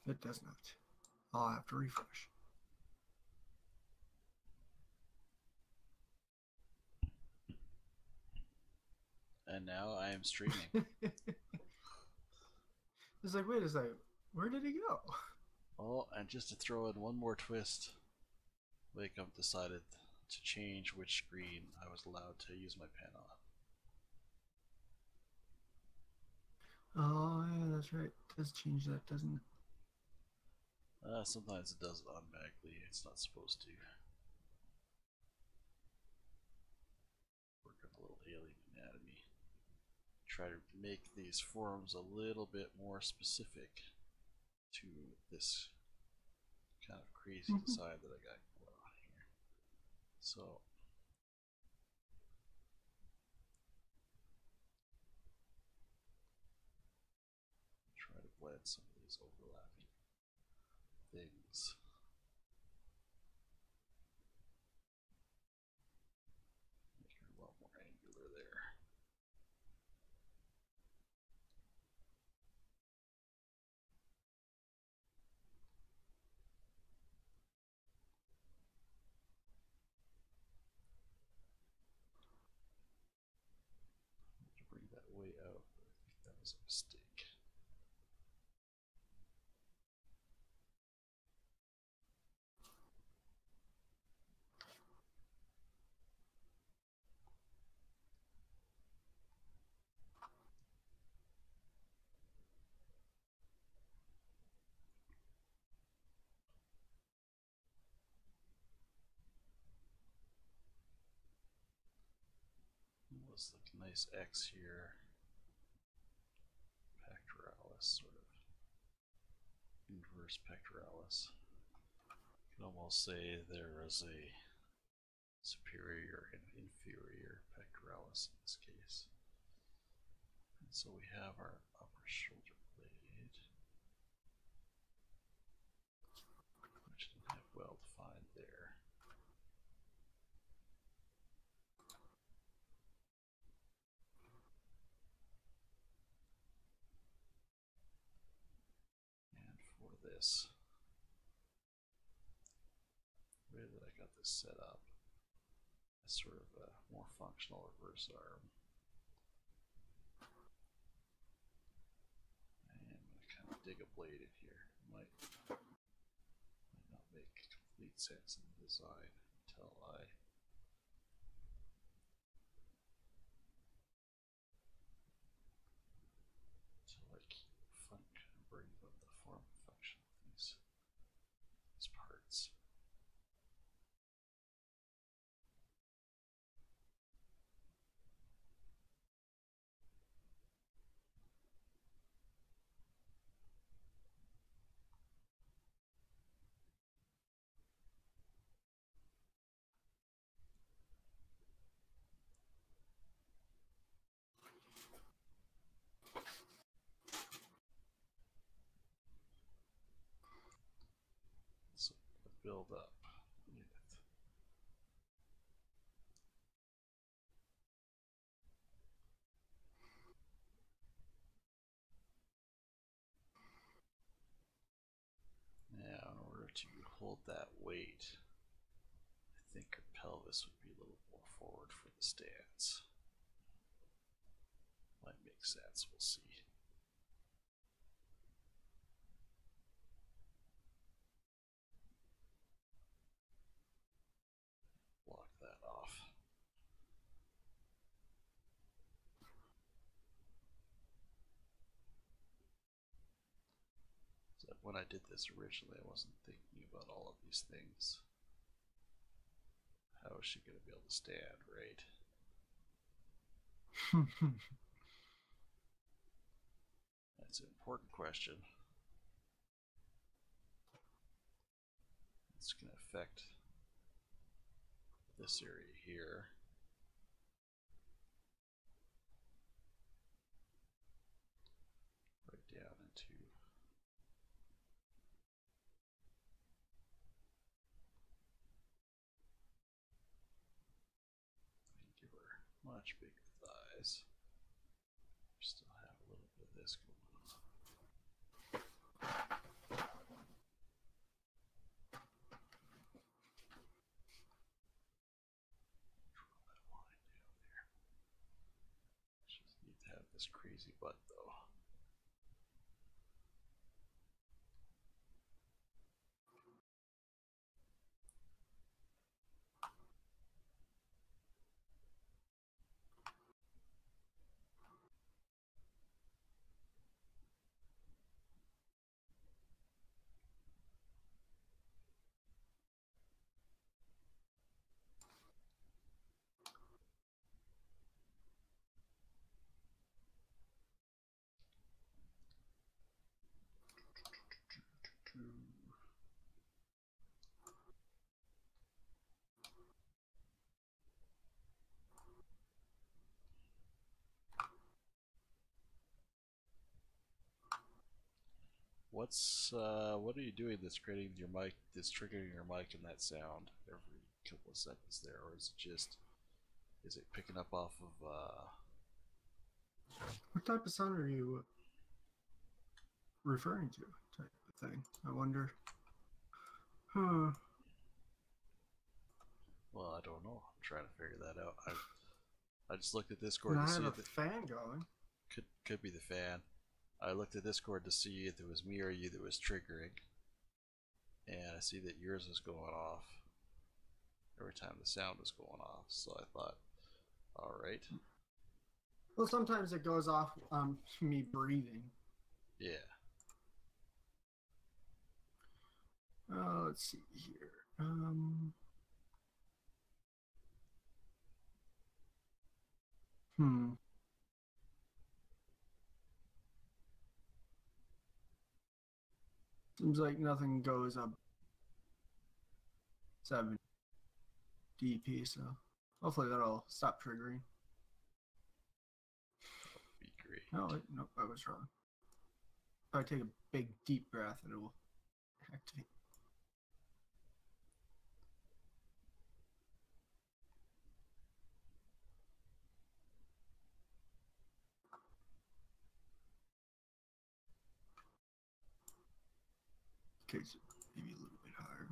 It does not. I'll have to refresh. And now I am streaming. It's like, wait a second, where did he go? Oh, and just to throw in one more twist, Wacom decided to change which screen I was allowed to use my pen on. Oh, yeah, that's right. It does change that, doesn't it? Sometimes it does it automatically. It's not supposed to. Work on a little alien anatomy. Try to make these forms a little bit more specific to this kind of crazy design that I got going on here. So try to blend some of these overlapping things. Make her a lot more angular there. To bring that way out, but I think that was a mistake. Was like a nice X here. Pectoralis, sort of inverse pectoralis. You can almost say there is a superior and inferior pectoralis in this case. And so we have our upper shoulder blade, which didn't have well defined there. And for this, the way that I got this set up, is sort of a more functional reverse arm. And I'm going to kind of dig a blade in here. Might not make complete sense in the design until I keep bring up the form and function of these parts. So build up with now in order to hold that weight, I think her pelvis would be a little more forward for the stance. Might make sense, we'll see. Block that off. So when I did this originally, I wasn't thinking about all of these things. How is she going to be able to stand, right? That's an important question. It's going to affect this area here. Right down into give her much bigger thighs. Still have a little bit of this going on. this crazy butt though. What are you doing that's creating your mic, that's triggering your mic in that sound every couple of seconds there, or is it picking up off of What type of sound are you referring to? Type of thing. I wonder. Huh. well, I don't know. I'm trying to figure that out. I just looked at Discord And to I have see a if it fan going. could be the fan. I looked at Discord to see if it was me or you that was triggering, and I see that yours was going off every time the sound was going off. So I thought, all right, Well, sometimes it goes off me breathing. yeah. Let's see here. Hmm. Seems like nothing goes up 7 DP, so hopefully that'll stop triggering. Be great. Oh, wait, nope, I was wrong. If I take a big deep breath, it will activate. Okay, so maybe a little bit higher.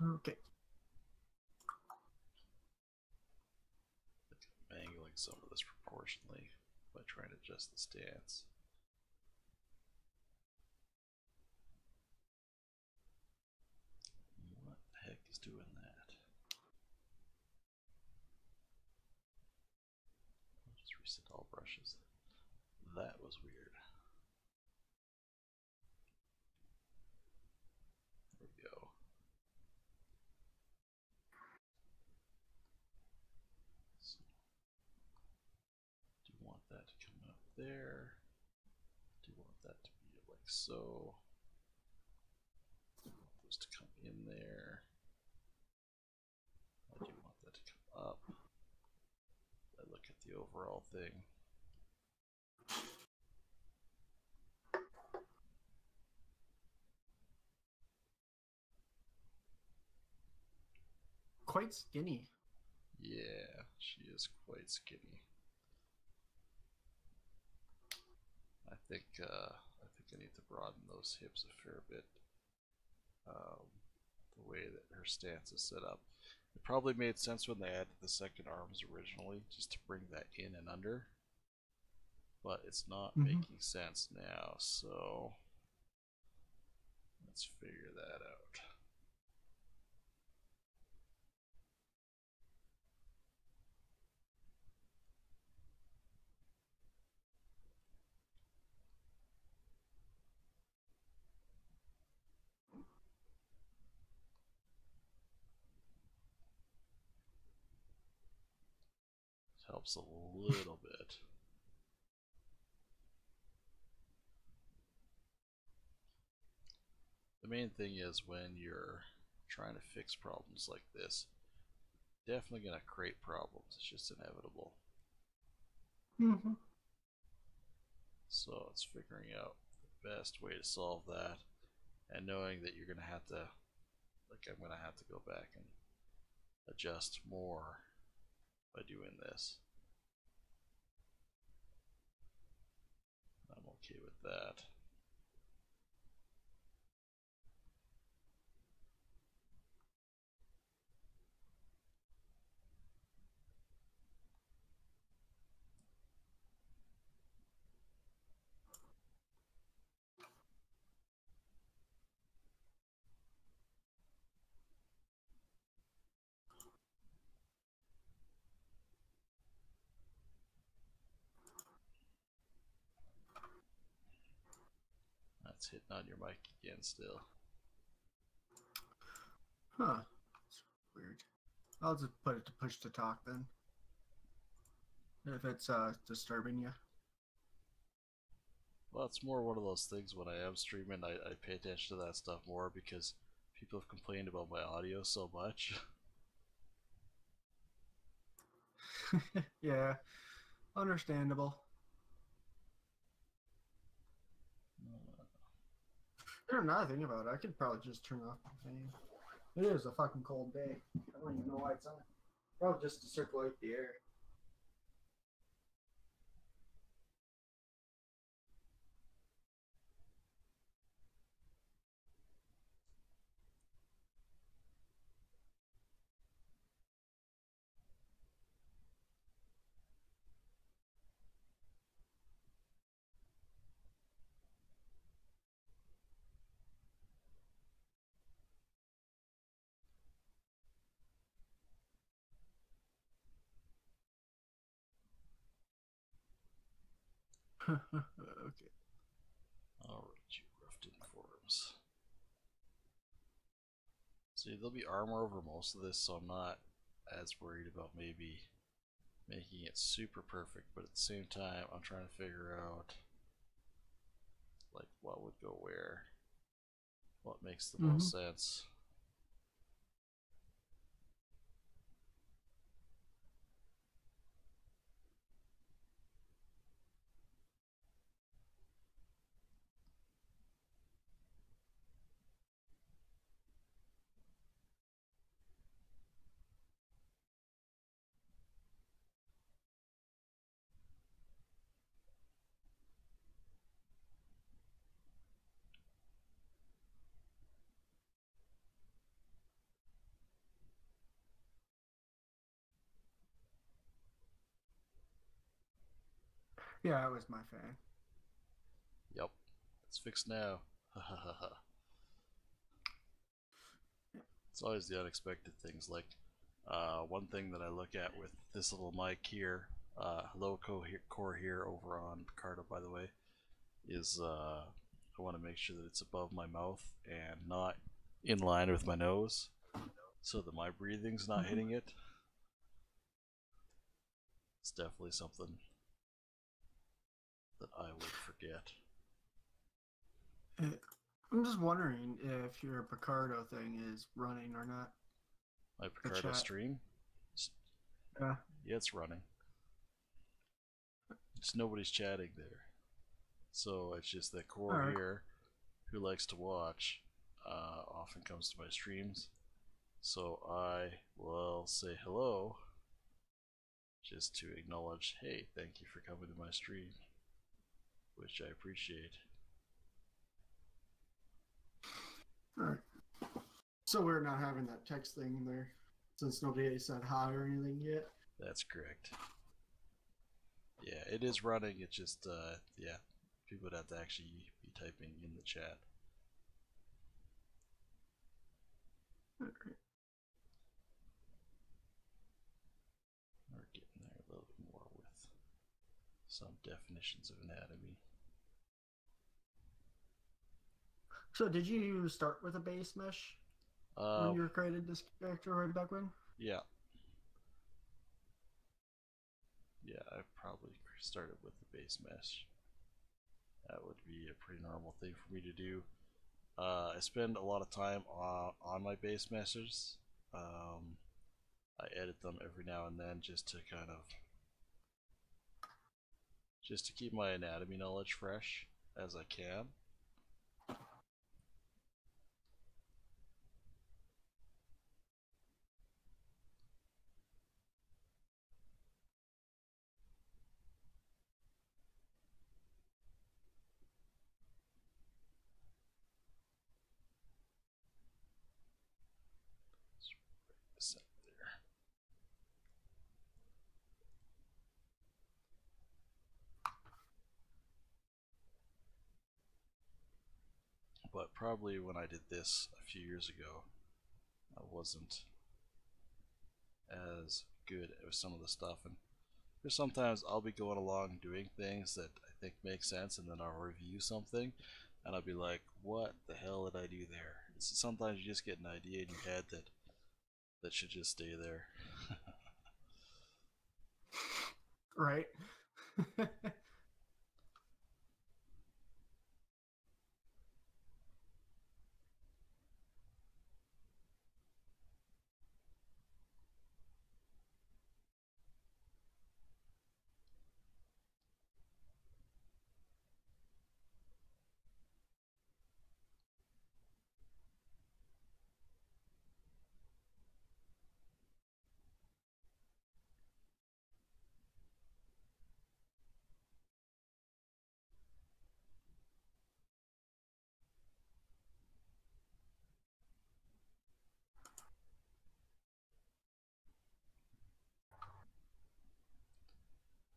Okay. I'm angling some of this proportionally by trying to adjust the stance. What the heck is doing that? I'll just reset all brushes. That was weird. There we go. So, do you want that to come up there? Do you want that to be like so? Do you want those to come in there? Or do you want that to come up? I look at the overall thing. Quite skinny. Yeah, she is quite skinny. I think I need to broaden those hips a fair bit. The way that her stance is set up. It probably made sense when they added the second arms originally, just to bring that in and under. But it's not making sense now, so let's figure that out. It helps a little bit. The main thing is when you're trying to fix problems like this, definitely going to create problems. It's just inevitable. So it's figuring out the best way to solve that, and knowing that you're going to have to, like I'm going to have to go back and adjust more by doing this. I'm okay with that. That's hitting on your mic again still. Huh. It's weird. I'll just put it to push to talk then. If it's disturbing you. Well, it's more one of those things when I am streaming, I pay attention to that stuff more because people have complained about my audio so much. Yeah. Understandable. There's another thing about it. I could probably just turn off the fan. It is a fucking cold day. I don't even know why it's on. Probably just to circulate the air. Okay. Alright, you roughed-in forms. See, there'll be armor over most of this, so I'm not as worried about maybe making it super perfect, but at the same time, I'm trying to figure out like what would go where, what makes the most sense. Yeah, it was my fan. Yep, it's fixed now. It's always the unexpected things. Like one thing that I look at with this little mic here, hello core here over on Picardo, by the way, is I want to make sure that it's above my mouth and not in line with my nose, so that my breathing's not hitting it. It's definitely something that I would forget. I'm just wondering if your Picardo thing is running or not. My Picardo stream? Yeah. Yeah, it's running. Just nobody's chatting there. So it's just that core here, who likes to watch, often comes to my streams. So I will say hello, just to acknowledge, hey, thank you for coming to my stream, which I appreciate. Alright. So we're not having that text thing in there, since nobody said hi or anything yet? That's correct. Yeah, it is running, it's just, yeah, people would have to actually be typing in the chat. Okay. We're getting there a little bit more with some definitions of anatomy. So did you start with a base mesh when you created this character right back when? Yeah. Yeah, I probably started with the base mesh. That would be a pretty normal thing for me to do. I spend a lot of time on my base meshes. I edit them every now and then just to kind of keep my anatomy knowledge fresh as I can. but probably when I did this a few years ago, I wasn't as good with some of the stuff. And there's sometimes I'll be going along doing things that I think make sense, and then I'll review something, and I'll be like, what the hell did I do there? Sometimes you just get an idea in your head that should just stay there. Right.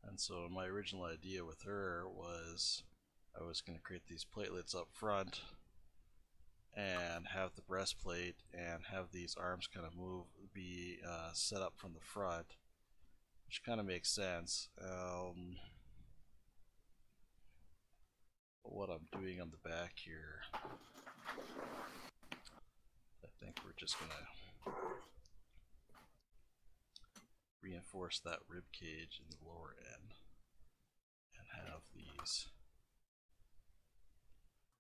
And so my original idea with her was I was going to create these platelets up front and have the breastplate and have these arms kind of be set up from the front, which kind of makes sense. But what I'm doing on the back here, I think we're just going to reinforce that rib cage in the lower end and have these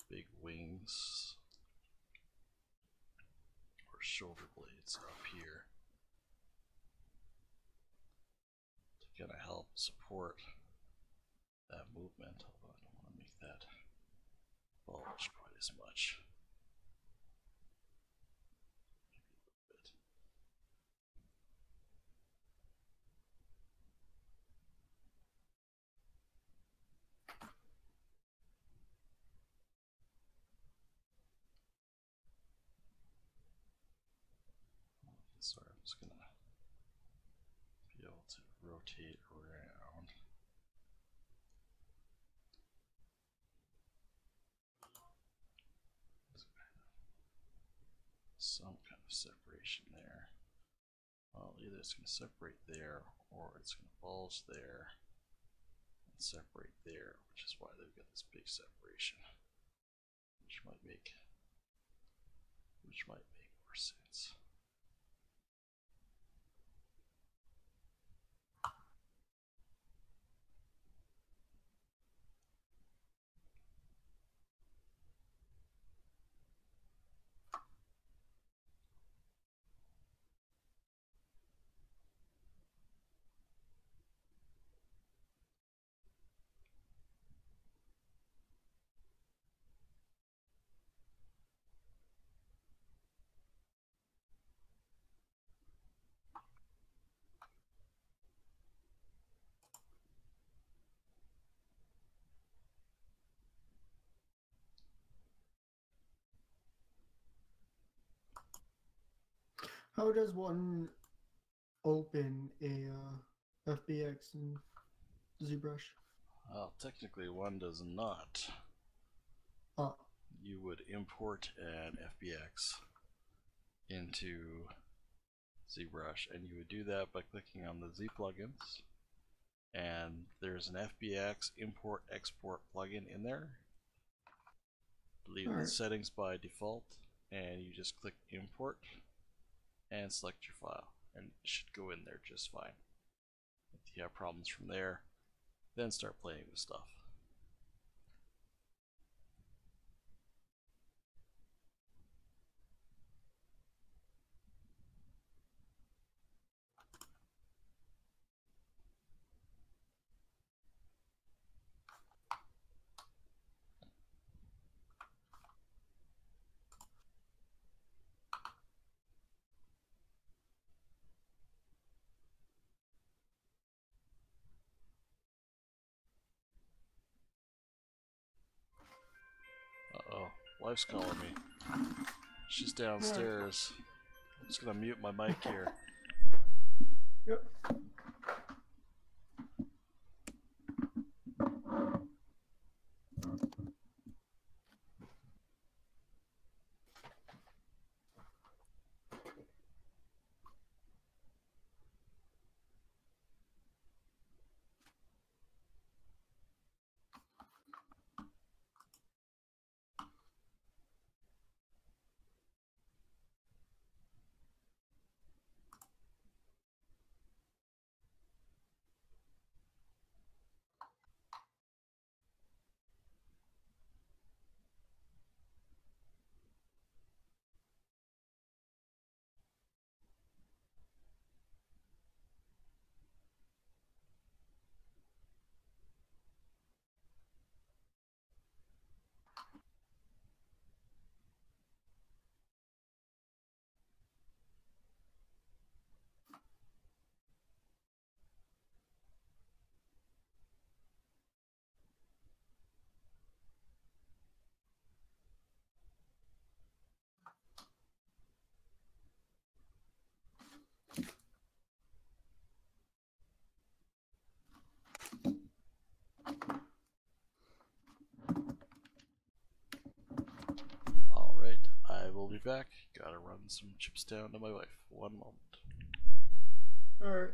big wings or shoulder blades up here to kind of help support that movement, although I don't want to make that bulge quite as much. So I'm just going to be able to rotate around. Some kind of separation there. Well, either it's going to separate there or it's going to bulge there and separate there, which is why they've got this big separation, which might make more sense. How does one open a FBX in ZBrush? Well, technically one does not. You would import an FBX into ZBrush, and you would do that by clicking on the Z plugins, and there's an FBX import export plugin in there. Leave the settings by default, and you just click import and select your file, and it should go in there just fine. If you have problems from there, then start playing with stuff. Uh-oh, wife's calling me. She's downstairs. I'm just gonna mute my mic here. Yep. be back. Gotta run some chips down to my wife. One moment. Alright.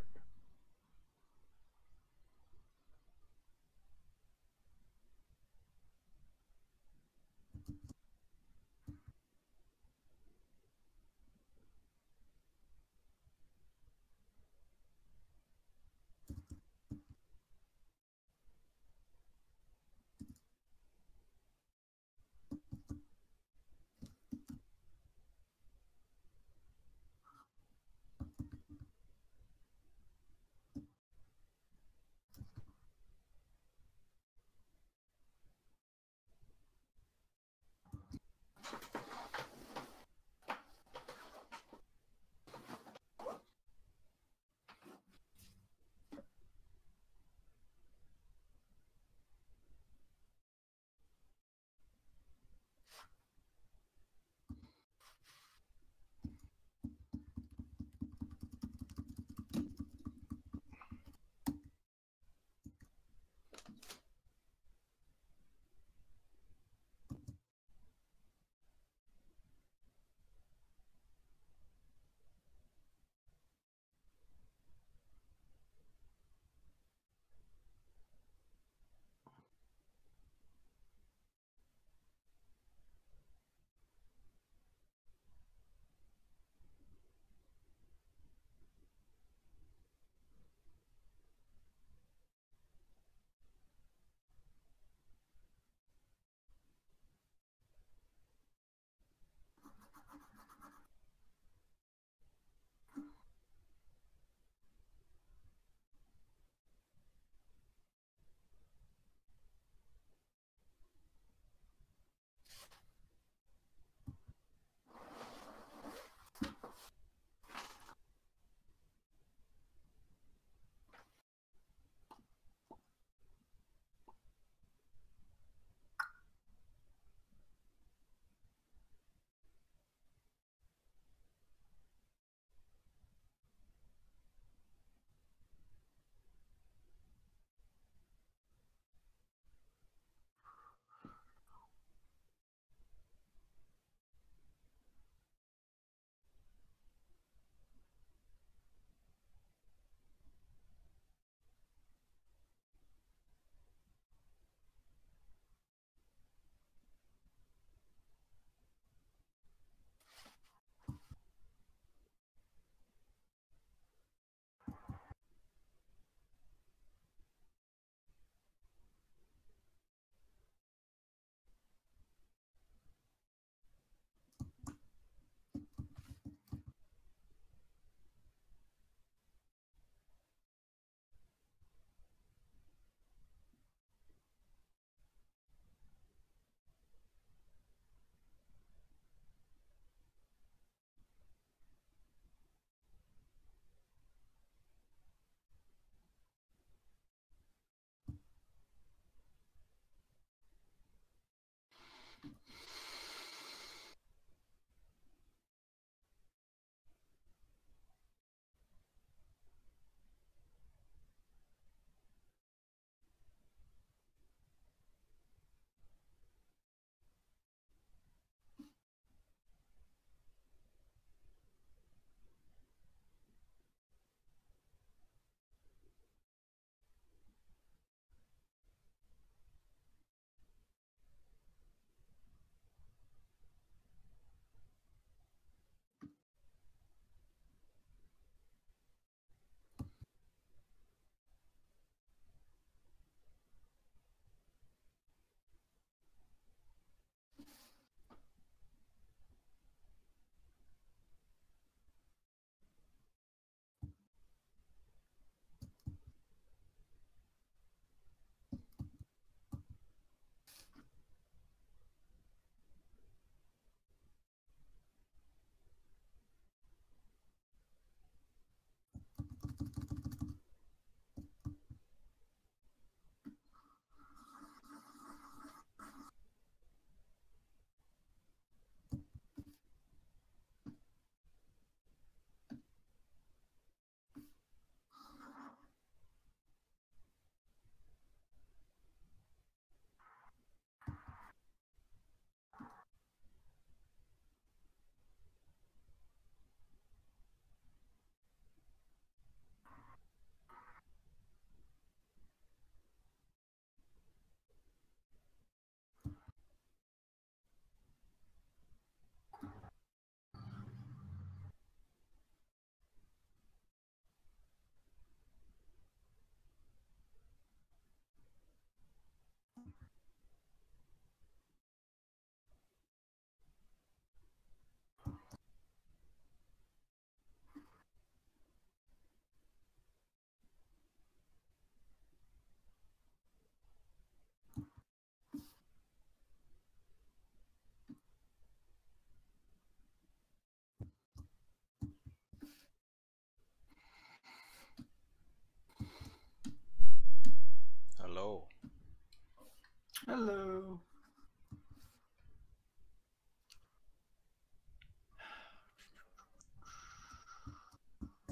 Hello.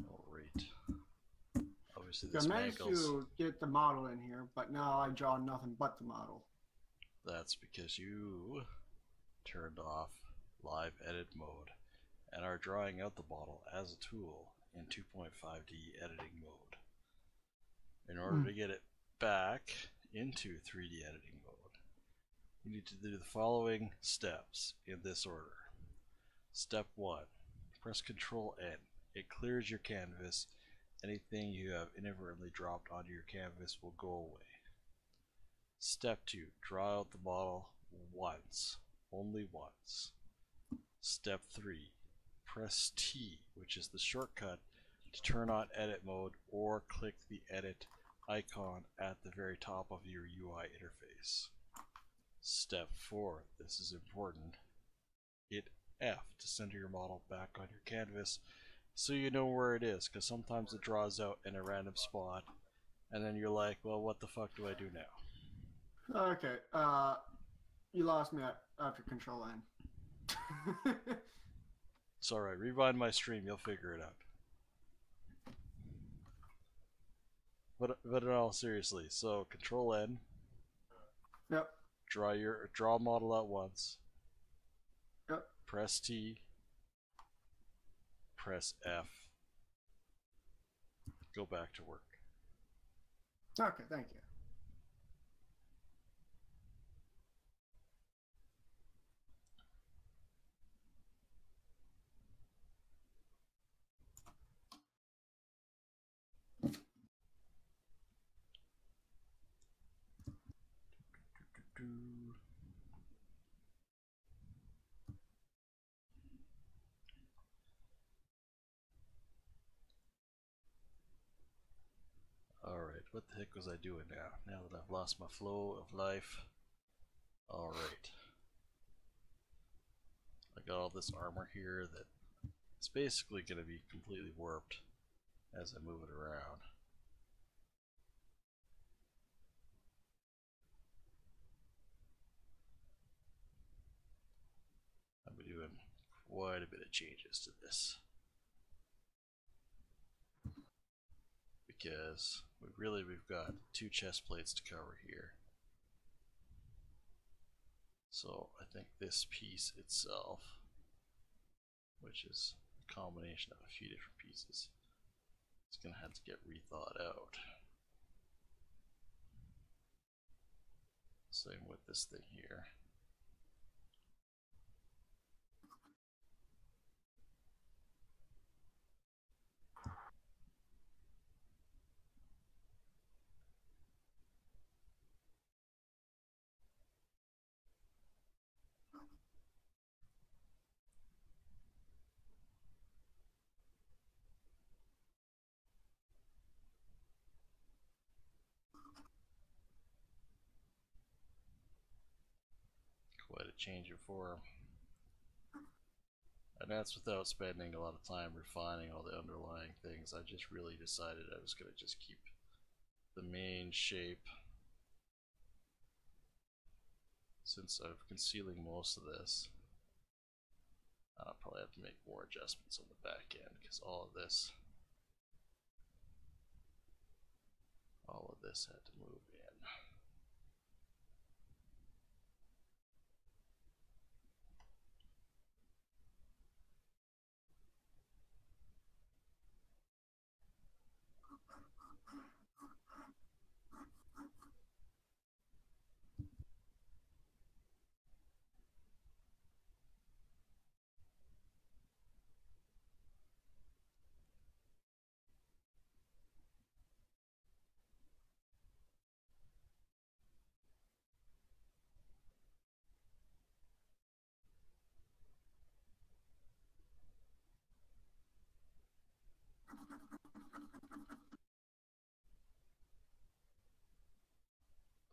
Alright. Obviously I this managed mangles. to get the model in here, but now I draw nothing but the model. That's because you turned off live edit mode and are drawing out the model as a tool in 2.5D editing mode. In order to get it back into 3D editing mode, you need to do the following steps in this order. Step 1. Press Ctrl N. It clears your canvas. Anything you have inadvertently dropped onto your canvas will go away. Step 2. Draw out the model once. Only once. Step 3. Press T, which is the shortcut to turn on edit mode, or click the edit icon at the very top of your UI interface. Step 4. This is important. Hit F to center your model back on your canvas so you know where it is, because sometimes it draws out in a random spot and then you're like, well, what the fuck do I do now? Okay, you lost me after Control N. It's alright, rewind my stream, you'll figure it out. But in all seriously, so Control N. Yep. Draw model out once. Yep. Press T. Press F. Go back to work. Okay, thank you. Alright, what the heck was I doing now that I've lost my flow of life? Alright. I got all this armor here that it's basically going to be completely warped as I move it around. I'll be doing quite a bit of changes to this, because we've got 2 chest plates to cover here. So I think this piece itself, which is a combination of a few different pieces, it's going to have to get rethought out. Same with this thing here. Quite a change of form. And that's without spending a lot of time refining all the underlying things. I just really decided I was going to just keep the main shape, since I'm concealing most of this. I'll probably have to make more adjustments on the back end, because all of this had to move in.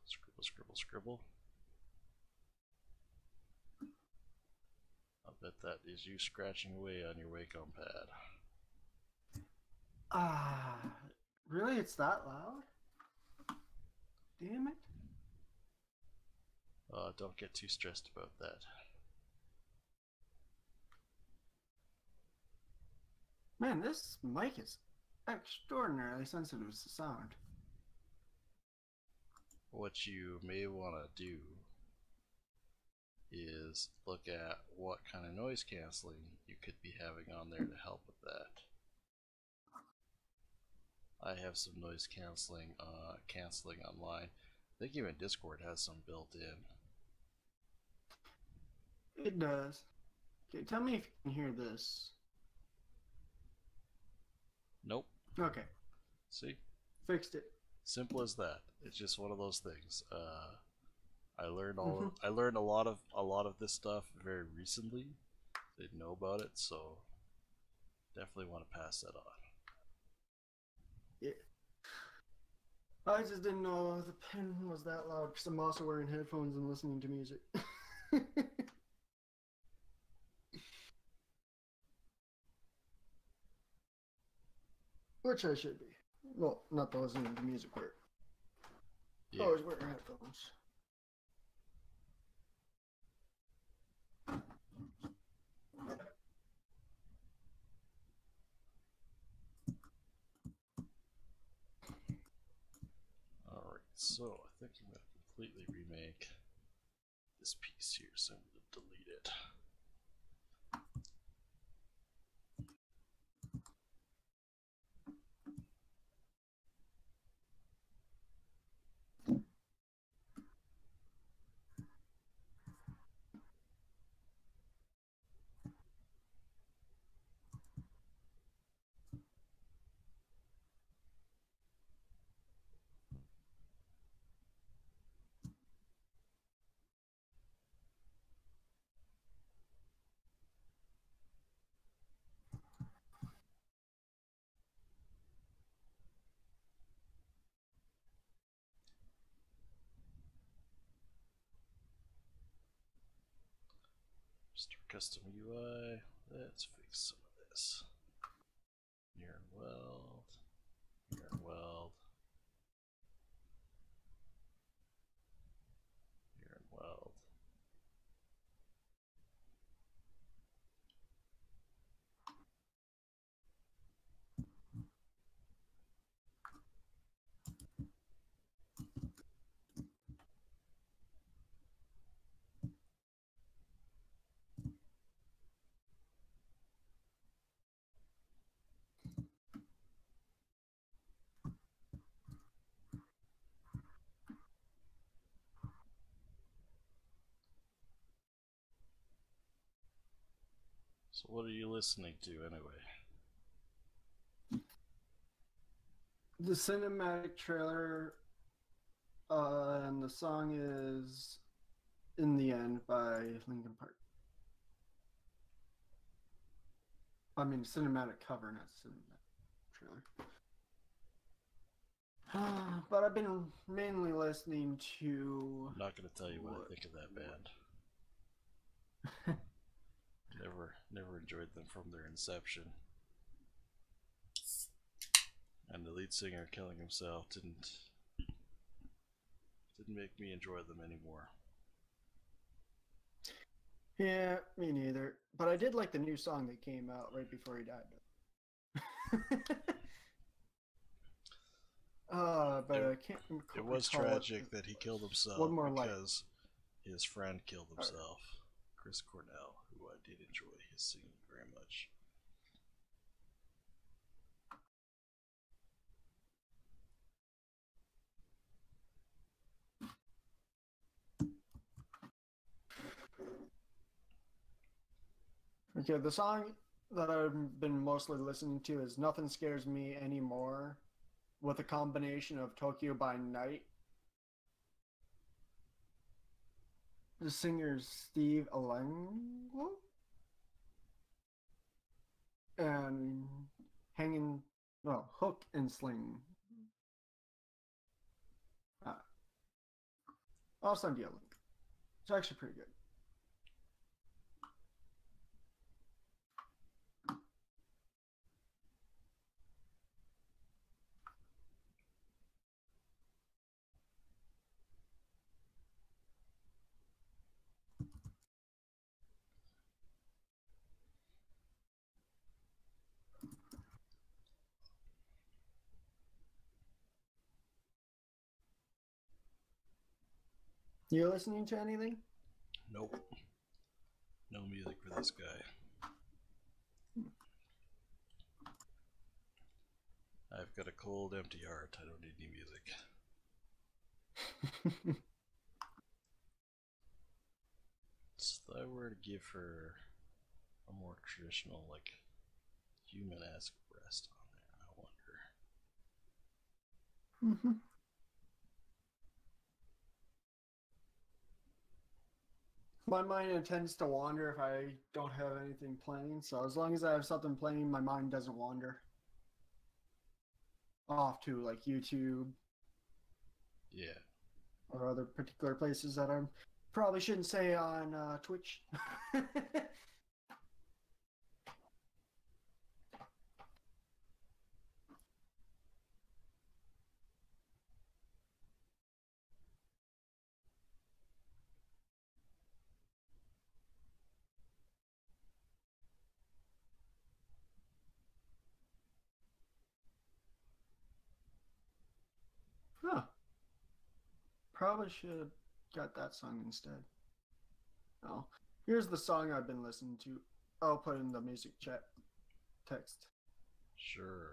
Scribble, scribble, scribble. I'll bet that is you scratching away on your Wacom pad. Really? It's that loud? Damn it. Don't get too stressed about that. Man, this mic is extraordinarily sensitive to sound. What you may want to do is look at what kind of noise canceling you could be having on there to help with that. I have some noise canceling online. I think even Discord has some built in. It does. Okay, tell me if you can hear this. Nope. Okay. See? Fixed it. Simple as that. It's just one of those things. I learned a lot of this stuff very recently. Didn't know about it, so definitely want to pass that on. Yeah. I just didn't know the pen was that loud because I'm also wearing headphones and listening to music. Which I should be. Well, not the listening to music part. Yeah. Always wear headphones. Alright, so I think I'm going to completely remake this piece here, so I'm going to delete it. Start custom UI. Let's fix some of this. Mirror and weld. Mirror and weld. Mirror and weld. So what are you listening to anyway? The cinematic trailer, and the song is "In the End" by Linkin Park. I mean, cinematic cover, not cinematic trailer. But I've been mainly listening to. I'm not going to tell you what I think of that band. Never enjoyed them from their inception. And the lead singer killing himself didn't make me enjoy them anymore. Yeah, me neither. But I did like the new song that came out right before he died. But I can't recall. It was tragic that he killed himself because his friend killed himself. Chris Cornell, who I did enjoy his singing very much. Okay, the song that I've been mostly listening to is "Nothing Scares Me Anymore," with a combination of "Tokyo by Night." The singer's Steve Alenglo and Hook and Sling. I'll send you a link. It's actually pretty good. You listening to anything? Nope. No music for this guy. I've got a cold, empty heart. I don't need any music. So if I were to give her a more traditional, like, human-esque breast on there, I wonder. My mind tends to wander if I don't have anything playing, so as long as I have something playing, my mind doesn't wander off to like YouTube. Yeah. Or other particular places that I probably shouldn't say on Twitch. Huh. Probably should have got that song instead. Oh, here's the song I've been listening to. I'll put in the music chat text. Sure.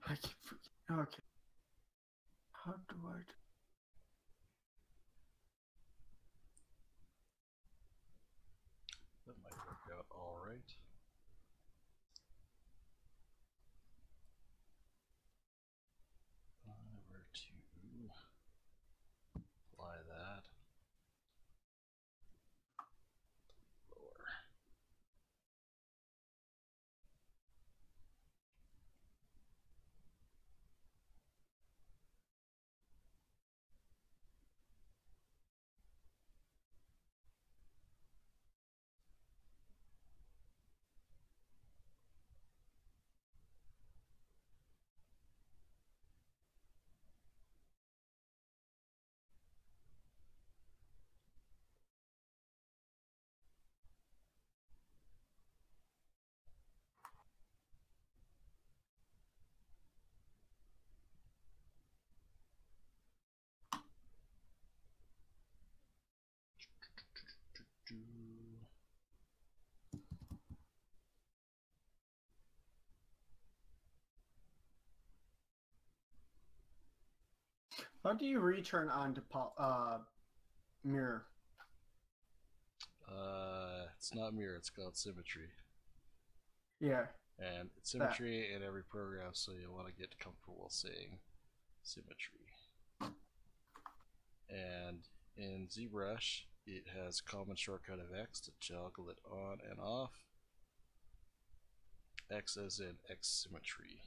I keep forgetting. Okay. How do I? That might work out alright. If I were to apply that lower. How do you return on to mirror? It's not mirror, it's called symmetry. Yeah. And it's symmetry in every program, so you'll want to get comfortable saying symmetry. And in ZBrush, it has common shortcut of X to toggle it on and off. X as in X symmetry.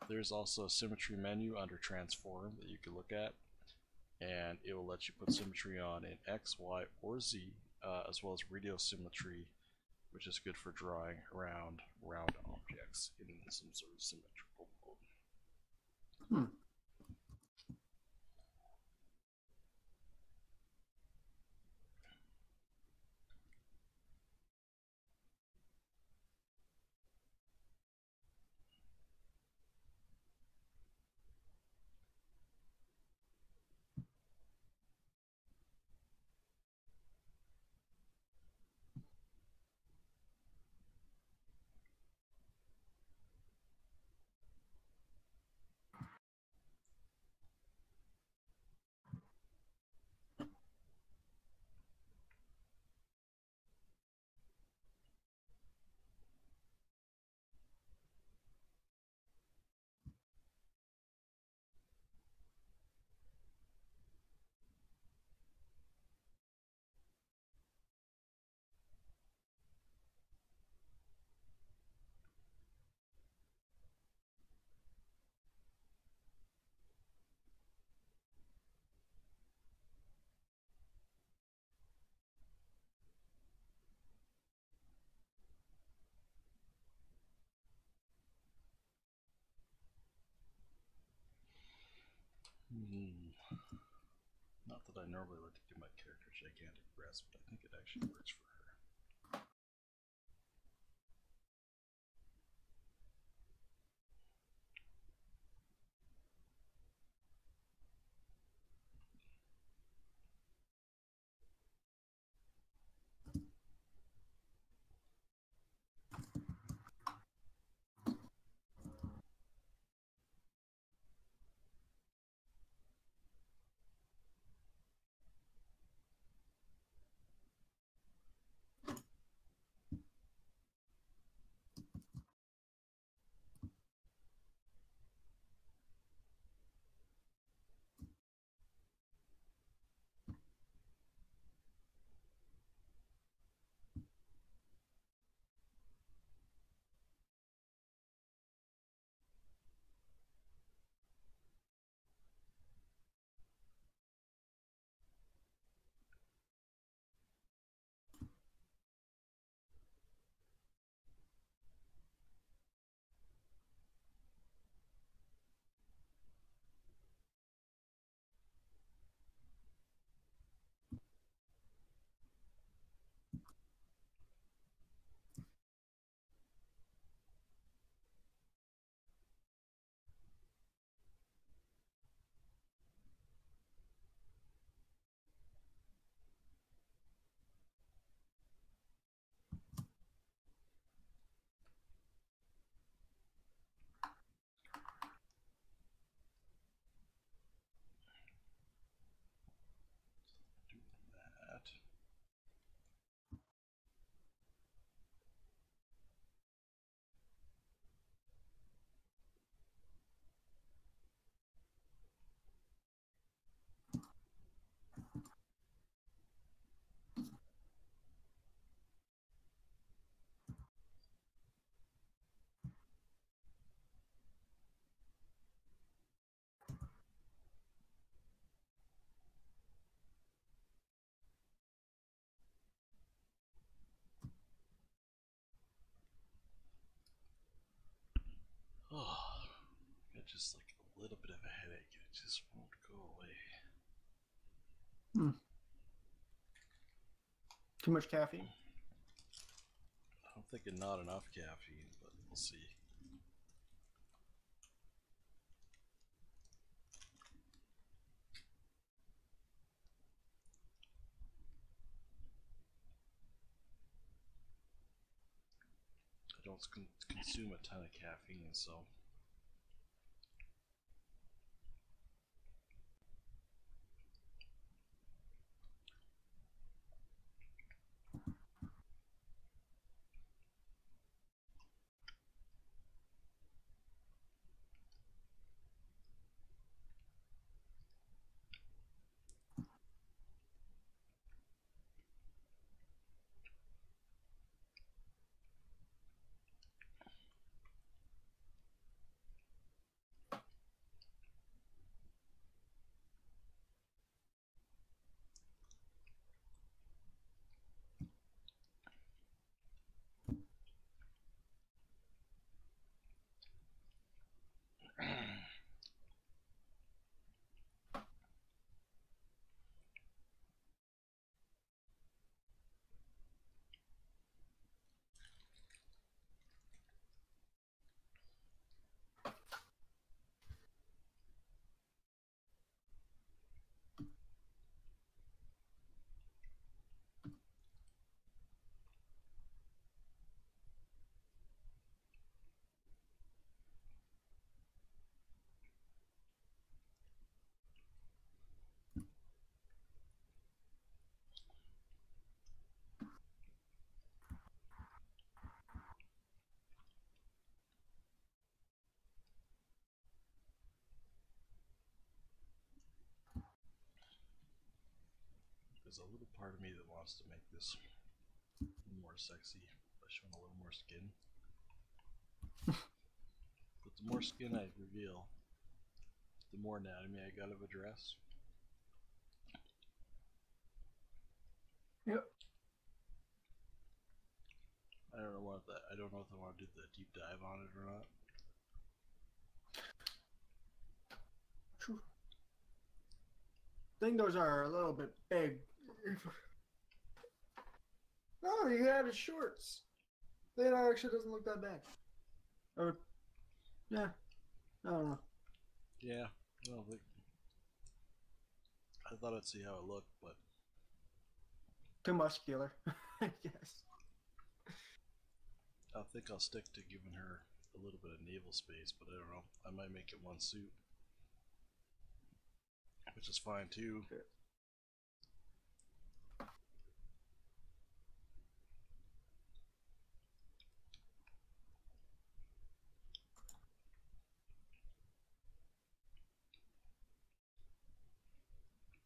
There's also a symmetry menu under transform that you can look at, and it will let you put symmetry on in X, Y, or Z, as well as radial symmetry, which is good for drawing around round objects in some sort of symmetrical mode. Not that I normally like to give my character gigantic breasts, but I think it actually works for her. That. Oh, I got just like a little bit of a headache and it just won't go away. Too much caffeine? I'm thinking not enough caffeine, but we'll see. I don't consume a ton of caffeine, so there's a little part of me that wants to make this more sexy by showing a little more skin. But the more skin I reveal, the more anatomy I gotta address. Yep. I don't know I don't know if I want to do the deep dive on it or not. True. think those are a little bit big. Oh, he had his shorts. That actually doesn't look that bad. Or, yeah, I don't know. Yeah, well, I thought I'd see how it looked, but Too muscular, I guess. I think I'll stick to giving her a little bit of navel space, but I don't know. I might make it one suit, which is fine too. Good.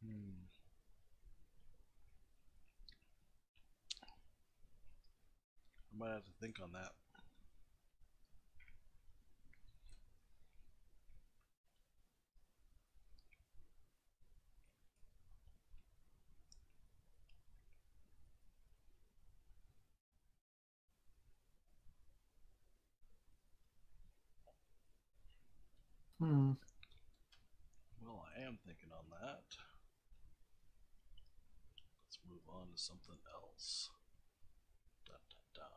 Hmm. I might have to think on that. Hmm. Well, I am thinking on that. Let's move on to something else. Da, da, da.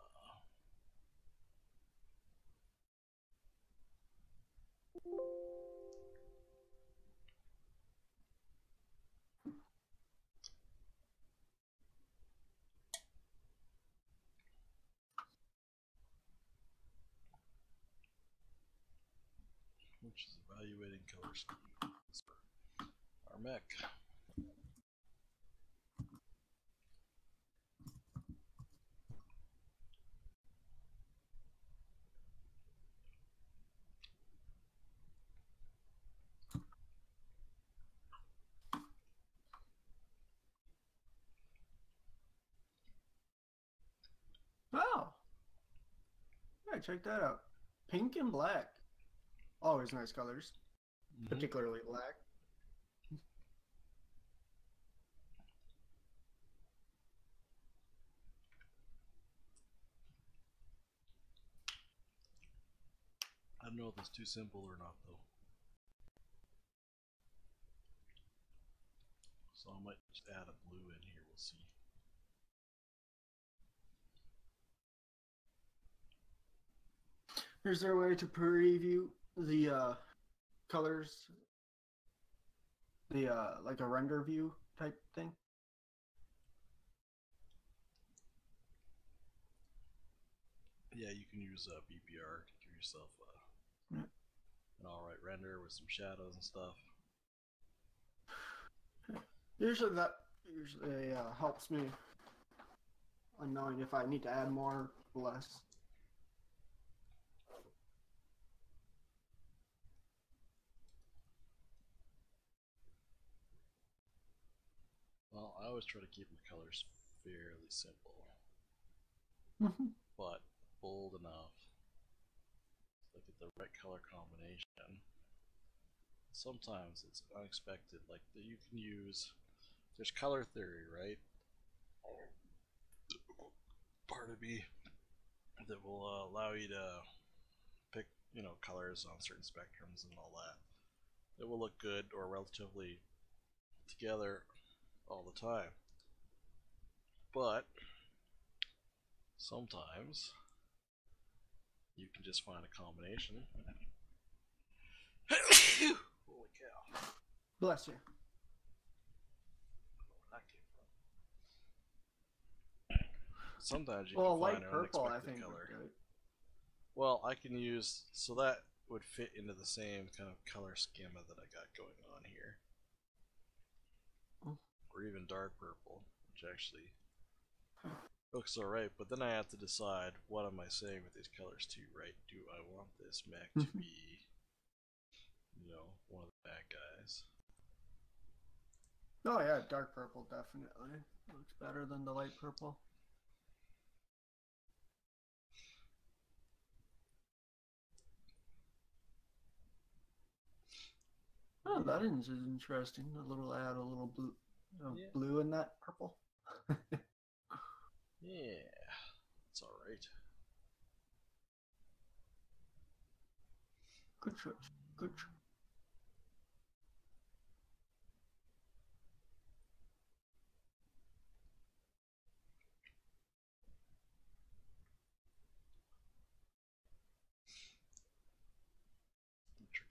Which is evaluating color schemes for our mech. Oh, yeah, check that out. Pink and black. Always nice colors, particularly black. I don't know if it's too simple or not, though. So I might just add a blue in here, we'll see. Is there a way to preview the colors? The like a render view type thing? Yeah, you can use BPR to give yourself Yeah. an alright render with some shadows and stuff. Usually that helps me on knowing if I need to add more or less. Well, I always try to keep my colors fairly simple, but bold enough to get the right color combination. Sometimes it's unexpected, like you can use, there's color theory, right? Part of me that will allow you to pick, colors on certain spectrums and all that. That will look good or relatively together all the time. But sometimes you can just find a combination. Holy cow. Bless you. Where that came from. Sometimes you Well, can light find an purple, I unexpected think. color. Good. Well, I can use, so that would fit into the same kind of color schema that I got going on here. Oh. Or even dark purple, which actually looks alright, but then I have to decide what am I saying with these colors too, right? Do I want this mech to be, one of the bad guys? Oh yeah, dark purple definitely looks better than the light purple. Oh, that is interesting. Add a little blue, Yeah. blue in that purple. Yeah, it's alright. Good choice. Good choice.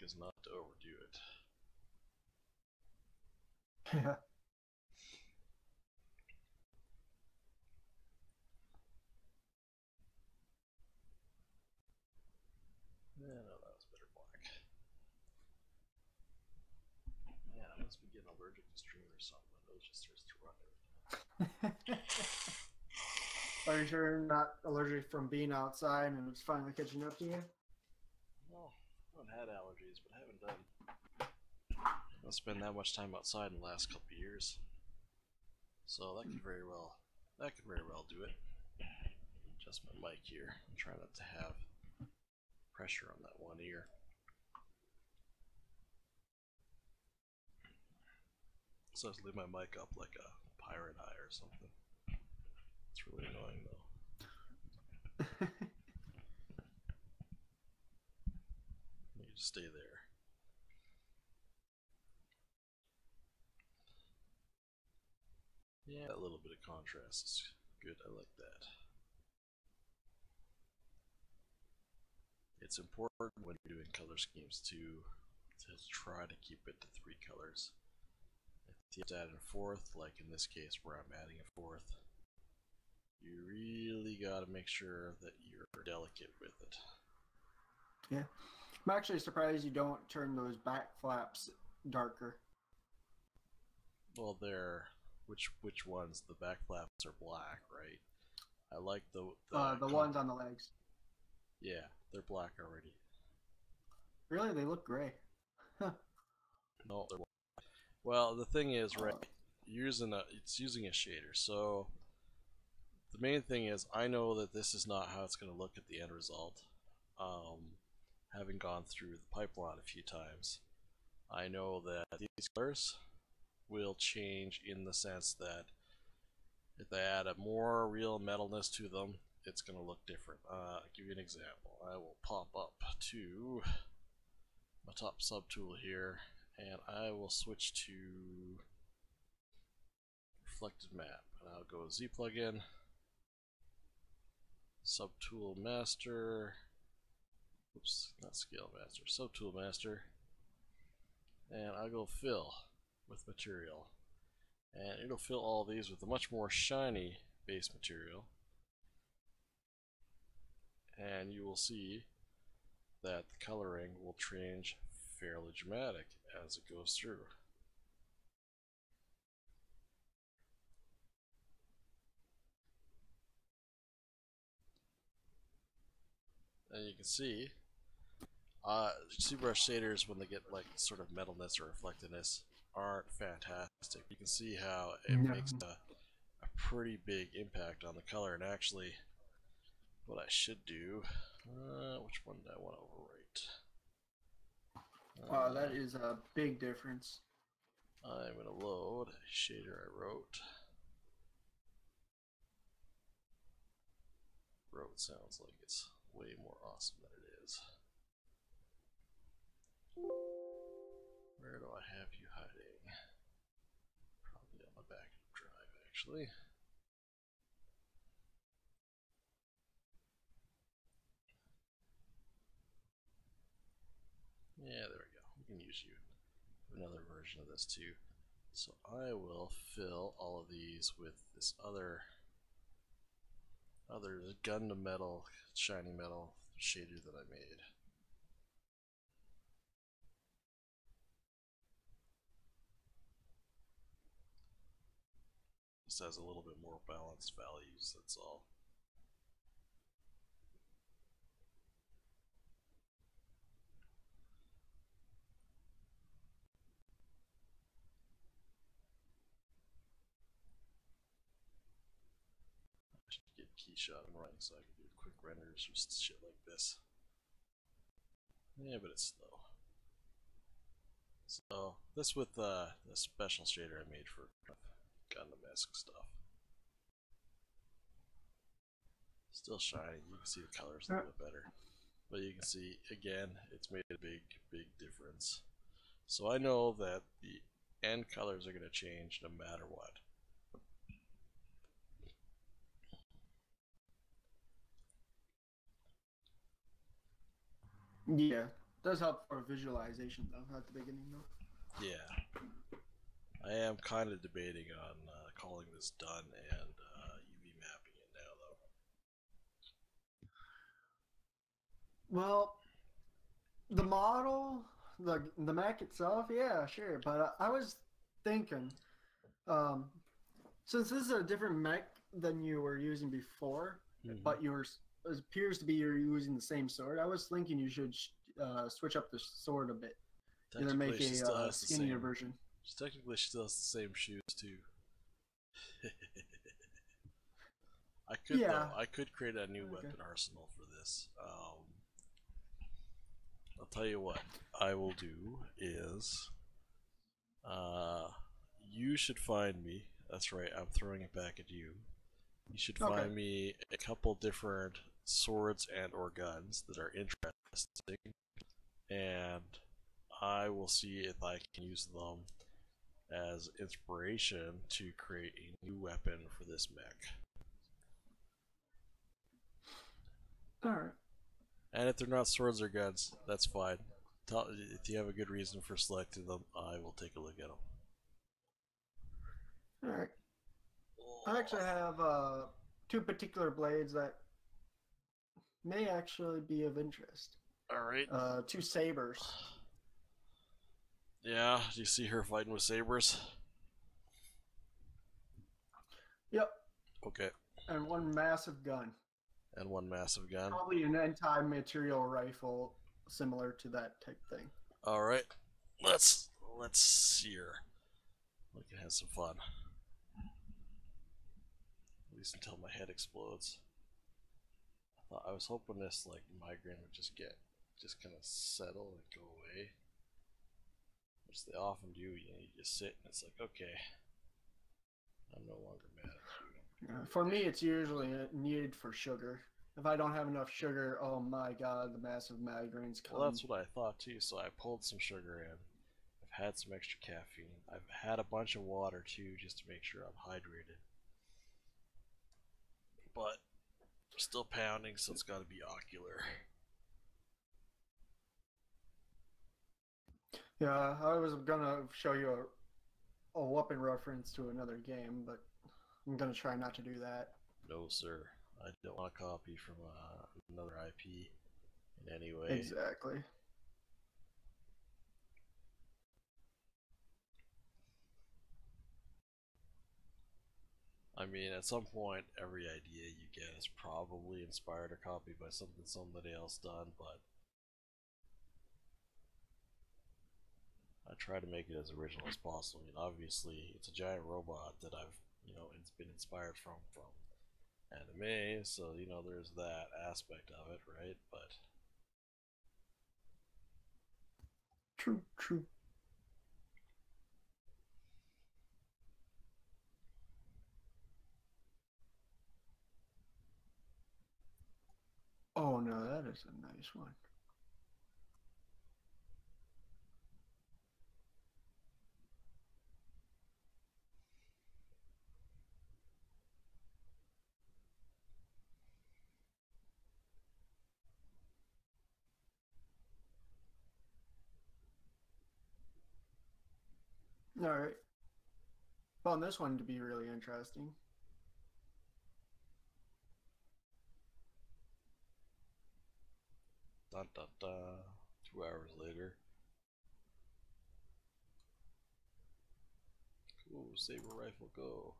is not to overdo it. Yeah. Yeah, no, that was better black. Man, I must be getting allergic to stream or something. My nose just starts to run everything. Are you sure you're not allergic from being outside and it's finally catching up to you? No, I haven't had allergies, but I haven't spent that much time outside in the last couple of years. So that could very well do it. Adjust my mic here. I'm trying not to have pressure on that one ear. So I just leave my mic up like a pirate eye or something. It's really annoying though. You just stay there. Yeah, a little bit of contrast is good. I like that. It's important when you're doing color schemes to try to keep it to 3 colors. If you have to add a 4th, like in this case where I'm adding a 4th, you really got to make sure that you're delicate with it. Yeah. I'm actually surprised you don't turn those back flaps darker. Well, they're which ones? The back flaps are black, right? I like the ones on the legs. Yeah, they're black already. Really, they look gray. No, they're black. Well, the thing is, right? It's using a shader, so the main thing is I know that this is not how it's going to look at the end result. Having gone through the pipeline a few times, I know that these colors will change in the sense that if they add a more real metalness to them, it's going to look different. I'll give you an example. I will pop up to my top subtool here, and I will switch to reflected map, and I'll go Z plugin, subtool master, oops, not scale master, subtool master, and I'll go fill with material, and it'll fill all of these with a much more shiny base material, and you will see that the coloring will change fairly dramatic as it goes through. And you can see ZBrush shaders, when they get like sort of metalness or reflectiveness, aren't fantastic. You can see how it makes a pretty big impact on the color. And actually, what I should do, which one did I want to overwrite? That is a big difference. I'm going to load a shader I wrote. Wrote sounds like it's way more awesome than it is. Where do I have you hiding? Probably on my backup drive, actually. Yeah, there we go. We can use you. Another version of this too. So I will fill all of these with this other Gundam metal, shiny metal shader that I made. This has a little bit more balanced values, that's all. I should get Keyshot and running so I can do quick renders or shit like this. Yeah, but it's slow. So this with the special shader I made for Gundam-esque stuff. Still shiny. You can see the colors a little bit better, but you can see again it's made a big difference. So I know that the end colors are going to change no matter what. Yeah, Does help for visualization though at the beginning though. Yeah, I am kind of debating on calling this done and UV mapping it now, Well, the model, the mech itself, yeah, sure. But I was thinking, um, since this is a different mech than you were using before, though. but it appears to be you're using the same sword. I was thinking you should switch up the sword a bit. Either Technically, make she a still has the skinnier same. version. Technically, she still has the same shoes too. I could Yeah. though. I could create a new Okay. weapon arsenal for this. I'll tell you what I will do is, uh, you should find me. That's right. I'm throwing it back at you. You should Okay. find me a couple different swords and or guns that are interesting, and I will see if I can use them as inspiration to create a new weapon for this mech. All right. And if they're not swords or guns, that's fine. If you have a good reason for selecting them, I will take a look at them. All right. I actually have two particular blades that may actually be of interest. Alright. Two sabers. Yeah, do you see her fighting with sabers? Yep. Okay. And one massive gun. And one massive gun. Probably an anti-material rifle similar to that type thing. Alright. Let's see her. We can have some fun. At least until my head explodes. I was hoping this like migraine would just kind of settle and go away, which they often do. You just sit and it's like, okay, I'm no longer mad at you. For me, it's usually needed for sugar. If I don't have enough sugar, oh my god, the massive migraines come. Well, that's what I thought too. So I pulled some sugar in. I've had some extra caffeine. I've had a bunch of water too, just to make sure I'm hydrated. But still pounding, so it's got to be ocular. Yeah, I was gonna show you a weapon reference to another game, but I'm gonna try not to do that. No, sir. I don't want to copy from another IP in any way. Exactly. I mean, at some point, every idea you get is probably inspired or copied by something somebody else done, but I try to make it as original as possible. I mean, obviously, it's a giant robot that it's been inspired from anime, so there's that aspect of it, right? But True, true. Oh no, that is a nice one. All right. Found this one to be really interesting. dun dun dun. 2 hours later. Cool, saber rifle, go.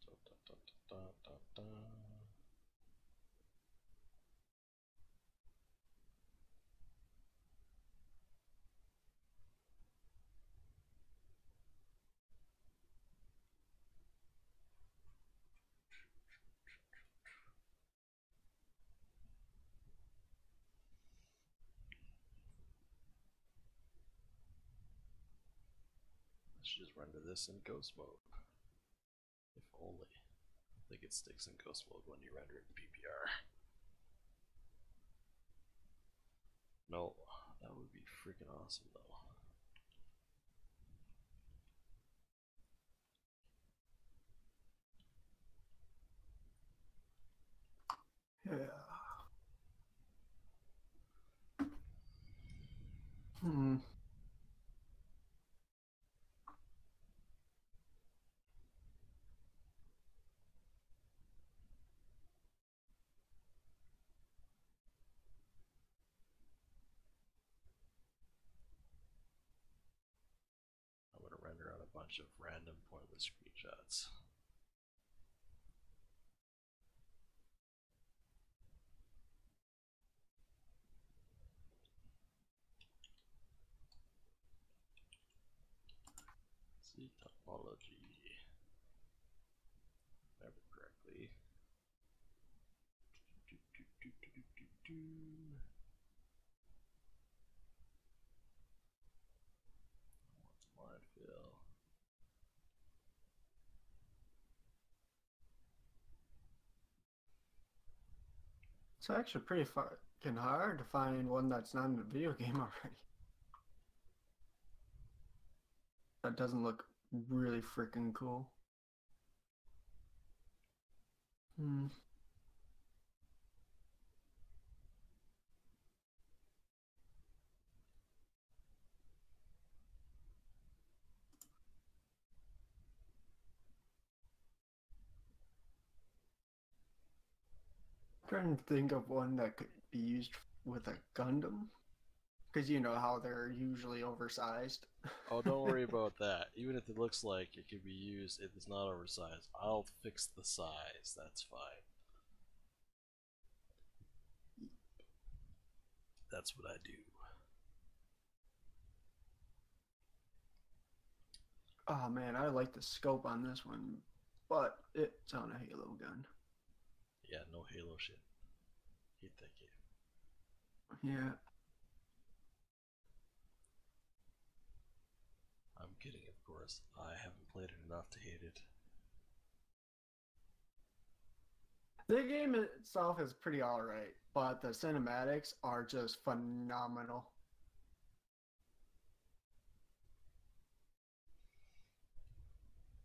Dun, dun, dun, dun, dun, dun. I should just render this in ghost mode. If only. think it sticks in ghost mode when you render it in PPR. No, that would be freaking awesome though. Yeah. Hmm. I'm gonna render out a bunch of random pointless screenshots. See topology. Remember correctly. What's line fill? It's actually pretty fucking hard to find one that's not in a video game already. That doesn't look really freaking cool. Hmm. Trying to think of one that could be used with a Gundam. Because you know how they're usually oversized. Oh, don't worry about that. Even if it looks like it can be used, it is not oversized. I'll fix the size. That's fine. That's what I do. Oh man, I like the scope on this one, but it's on a Halo gun. Yeah, no Halo shit. Hate that game. Yeah. I'm kidding, of course. I haven't played it enough to hate it. The game itself is pretty alright, but the cinematics are just phenomenal.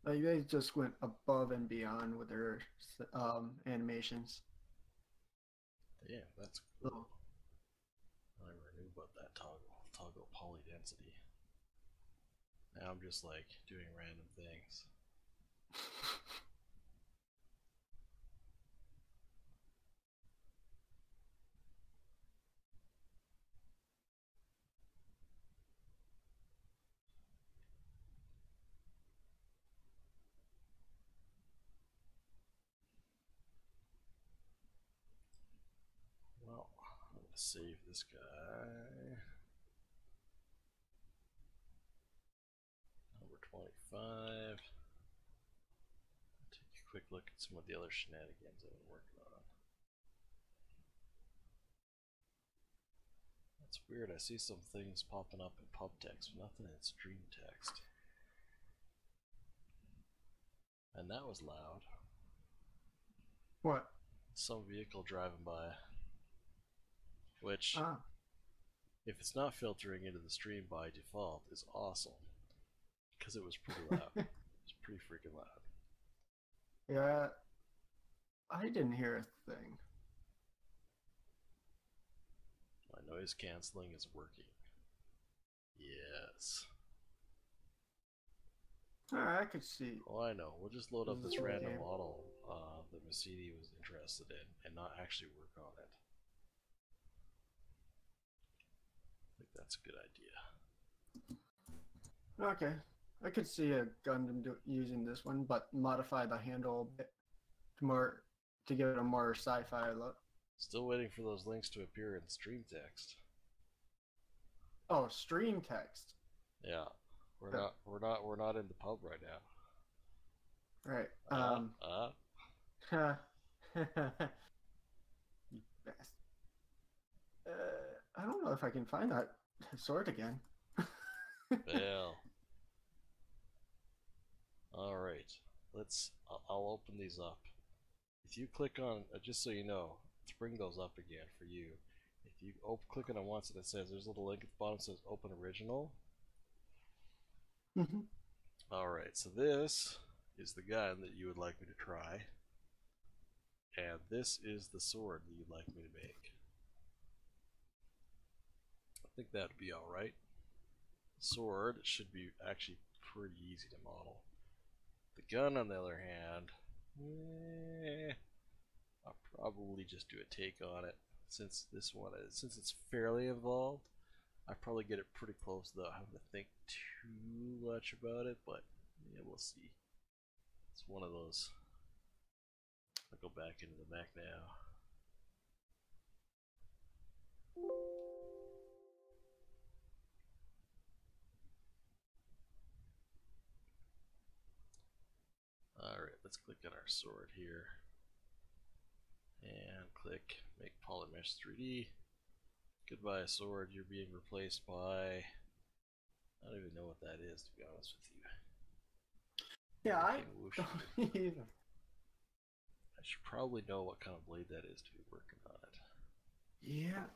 Like they just went above and beyond with their animations. Damn, that's cool. So, I never knew about that toggle poly density. Now I'm just like doing random things. Well, I'm gonna save this guy. Number 25. Take a quick look at some of the other shenanigans I've been working on. That's weird. I see some things popping up in pub text, but nothing in stream text. And that was loud. what? Some vehicle driving by. Which, Ah, if it's not filtering into the stream by default, is awesome. Because it was pretty loud. It was pretty freaking loud. yeah. I didn't hear a thing. My noise cancelling is working. Yes. Alright, I could see. Oh, I know. We'll just load up this random Okay. model that Mercedes was interested in and not actually work on it. I think that's a good idea. Okay. I could see a Gundam using this one, but modify the handle a bit more to give it a more sci-fi look. Still waiting for those links to appear in stream text. Oh, stream text. Yeah. We're not in the pub right now. Right. You best. I don't know if I can find that sword again. Well. Alright. I'll open these up. if you click on, just so you know, let's bring those up again for you. If you click on it once and it says, there's a little link at the bottom that says open original. Mhm. Alright, so this is the gun that you would like me to try. And this is the sword that you'd like me to make. I think that would be alright. Sword should be actually pretty easy to model. The gun, on the other hand, I'll probably just do a take on it. Since it's fairly involved, I probably get it pretty close without having to think too much about it, but yeah, we'll see. It's one of those. I'll go back into the Mac now. Alright, let's click on our sword here. And click make polymesh 3D. Goodbye sword, you're being replaced by... I don't even know what that is, to be honest with you. Yeah, I Whoosh. don't either. I should probably know what kind of blade that is to be working on it. Yeah.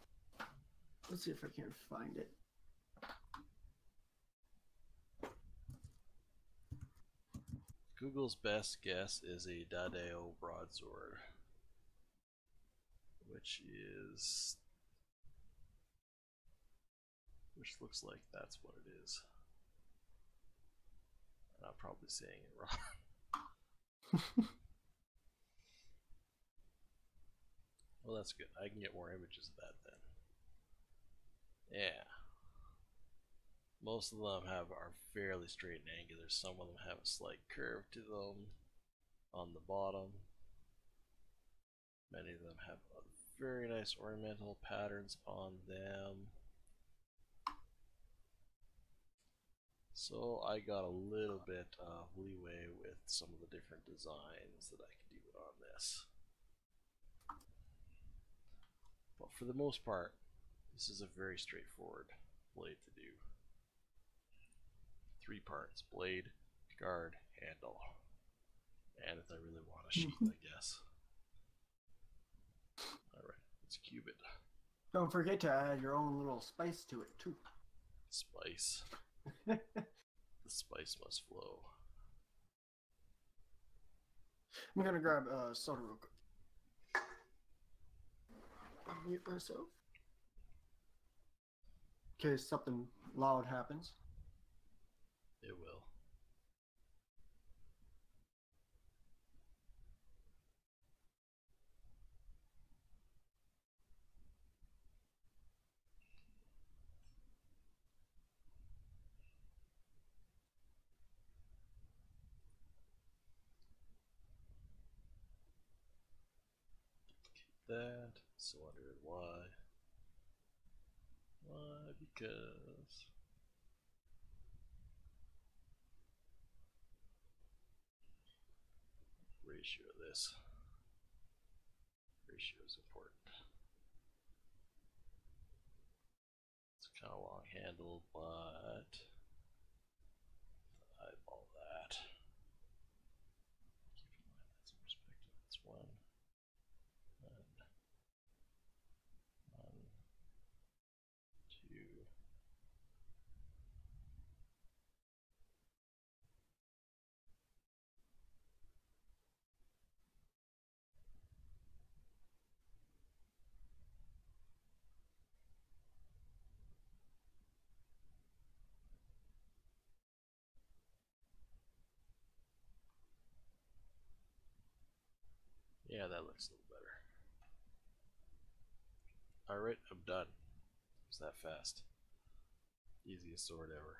Let's see if I can find it. Google's best guess is a Dadeo broadsword, which looks like that's what it is. And I'm probably saying it wrong. Well, that's good. I can get more images of that then. Yeah. Most of them are fairly straight and angular. Some of them have a slight curve to them on the bottom. Many of them have very nice ornamental patterns on them. So I got a little bit of leeway with some of the different designs that I can do on this. But for the most part, this is a very straightforward blade to do. 3 parts: blade, guard, handle. And if I really want a sheath, I guess. Alright, let's cube it. Don't forget to add your own little spice to it too. Spice. The spice must flow. I'm gonna grab soda real quick. Mute myself. In case something loud happens. It will. That. So wonder why. Why? Because ratio of this. Ratio is important. It's kind of long handled, but eyeball that. Keep in mind that's in perspective. That's one. Two. Yeah, that looks a little better. Alright, I'm done. It was that fast. Easiest sword ever.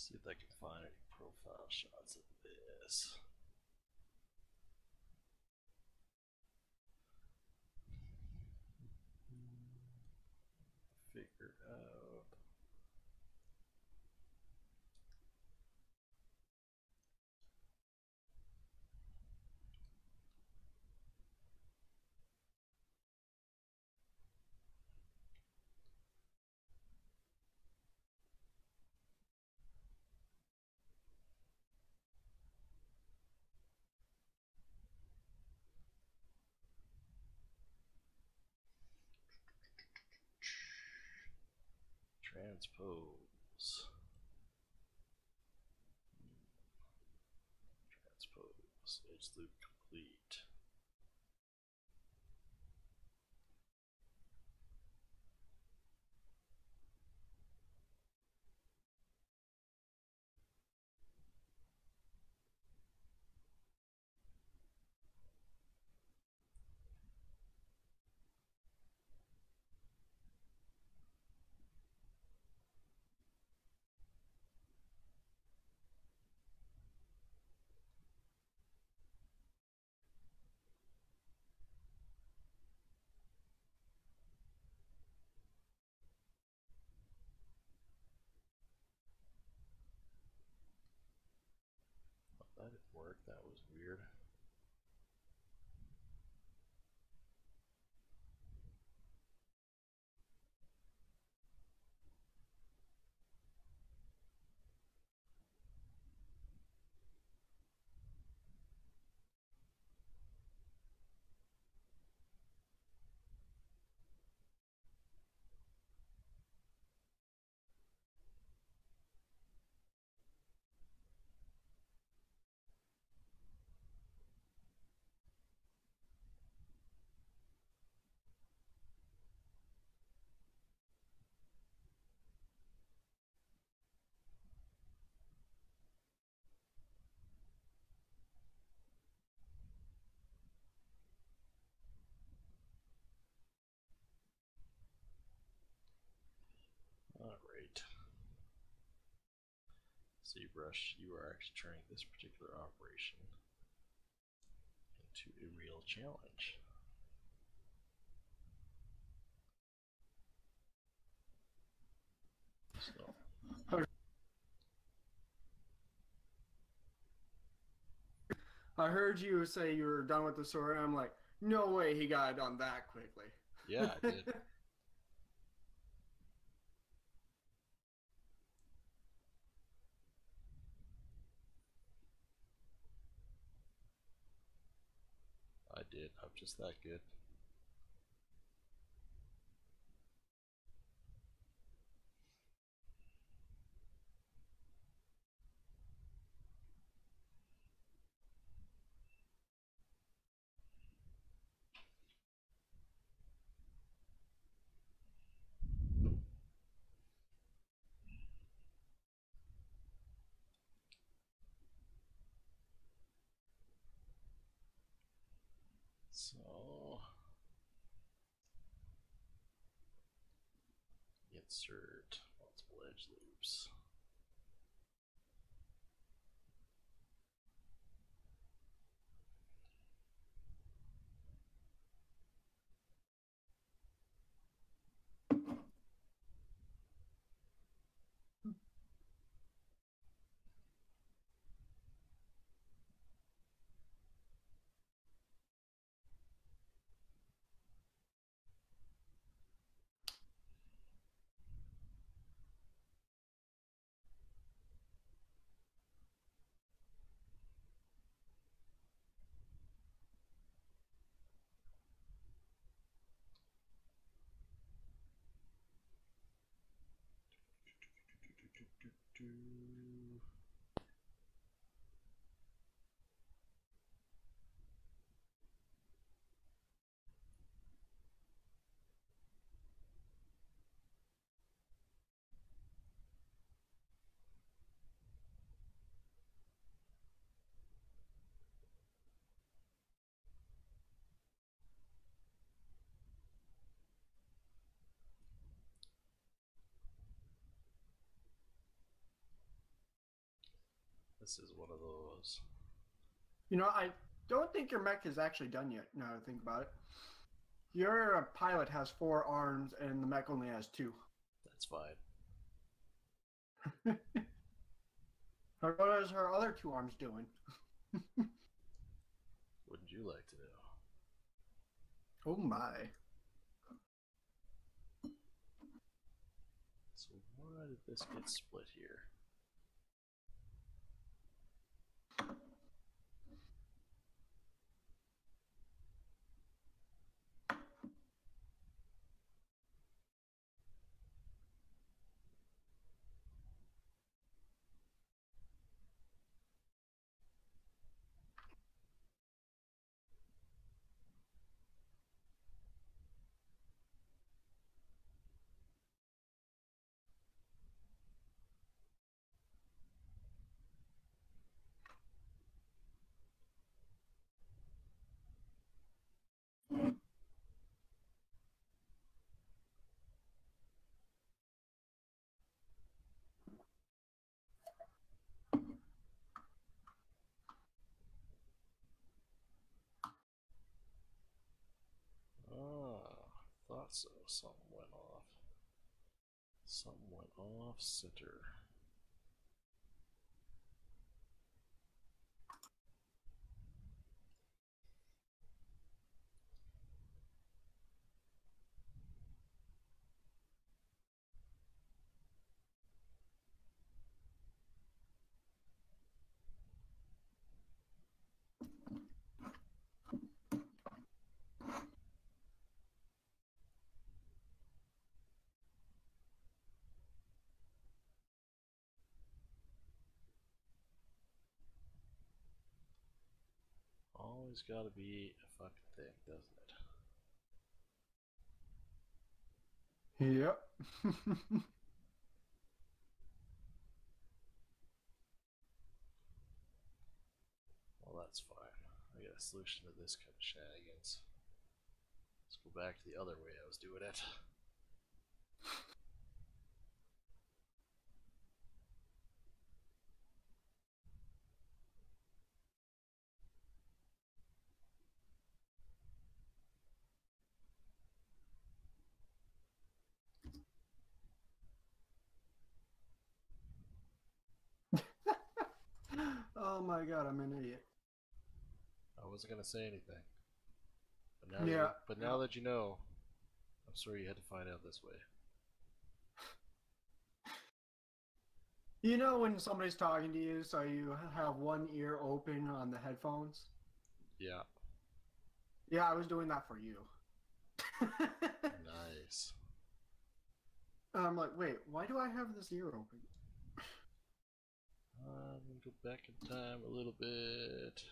See if I can find any profile shots of this. Figure out. Transpose. Transpose. Edge loop complete. That didn't work. That was weird. Alright. ZBrush, you are actually turning this particular operation into a real challenge. So, I heard you say you were done with the story, and I'm like, no way he got it done that quickly. yeah, I did. I did. I'm just that good. So, insert multiple edge loops. this is one of those. I don't think your mech is actually done yet. Now that I think about it, your pilot has 4 arms and the mech only has 2. That's fine. What is her other 2 arms doing? Wouldn't you like to know? Oh my! So why did this get split here? Ah, thought so. Something went off. Something went off center. Always gotta be a fucking thing, doesn't it? Yep. Well, that's fine. I got a solution to this kind of shenanigans. Let's go back to the other way I was doing it. Oh my god, I'm an idiot. I wasn't gonna say anything, Yeah. but now that you know, I'm sorry you had to find out this way. You know when somebody's talking to you, so you have one ear open on the headphones? Yeah, Yeah, I was doing that for you. nice. And I'm like, wait, why do I have this ear open? I'm gonna go back in time a little bit.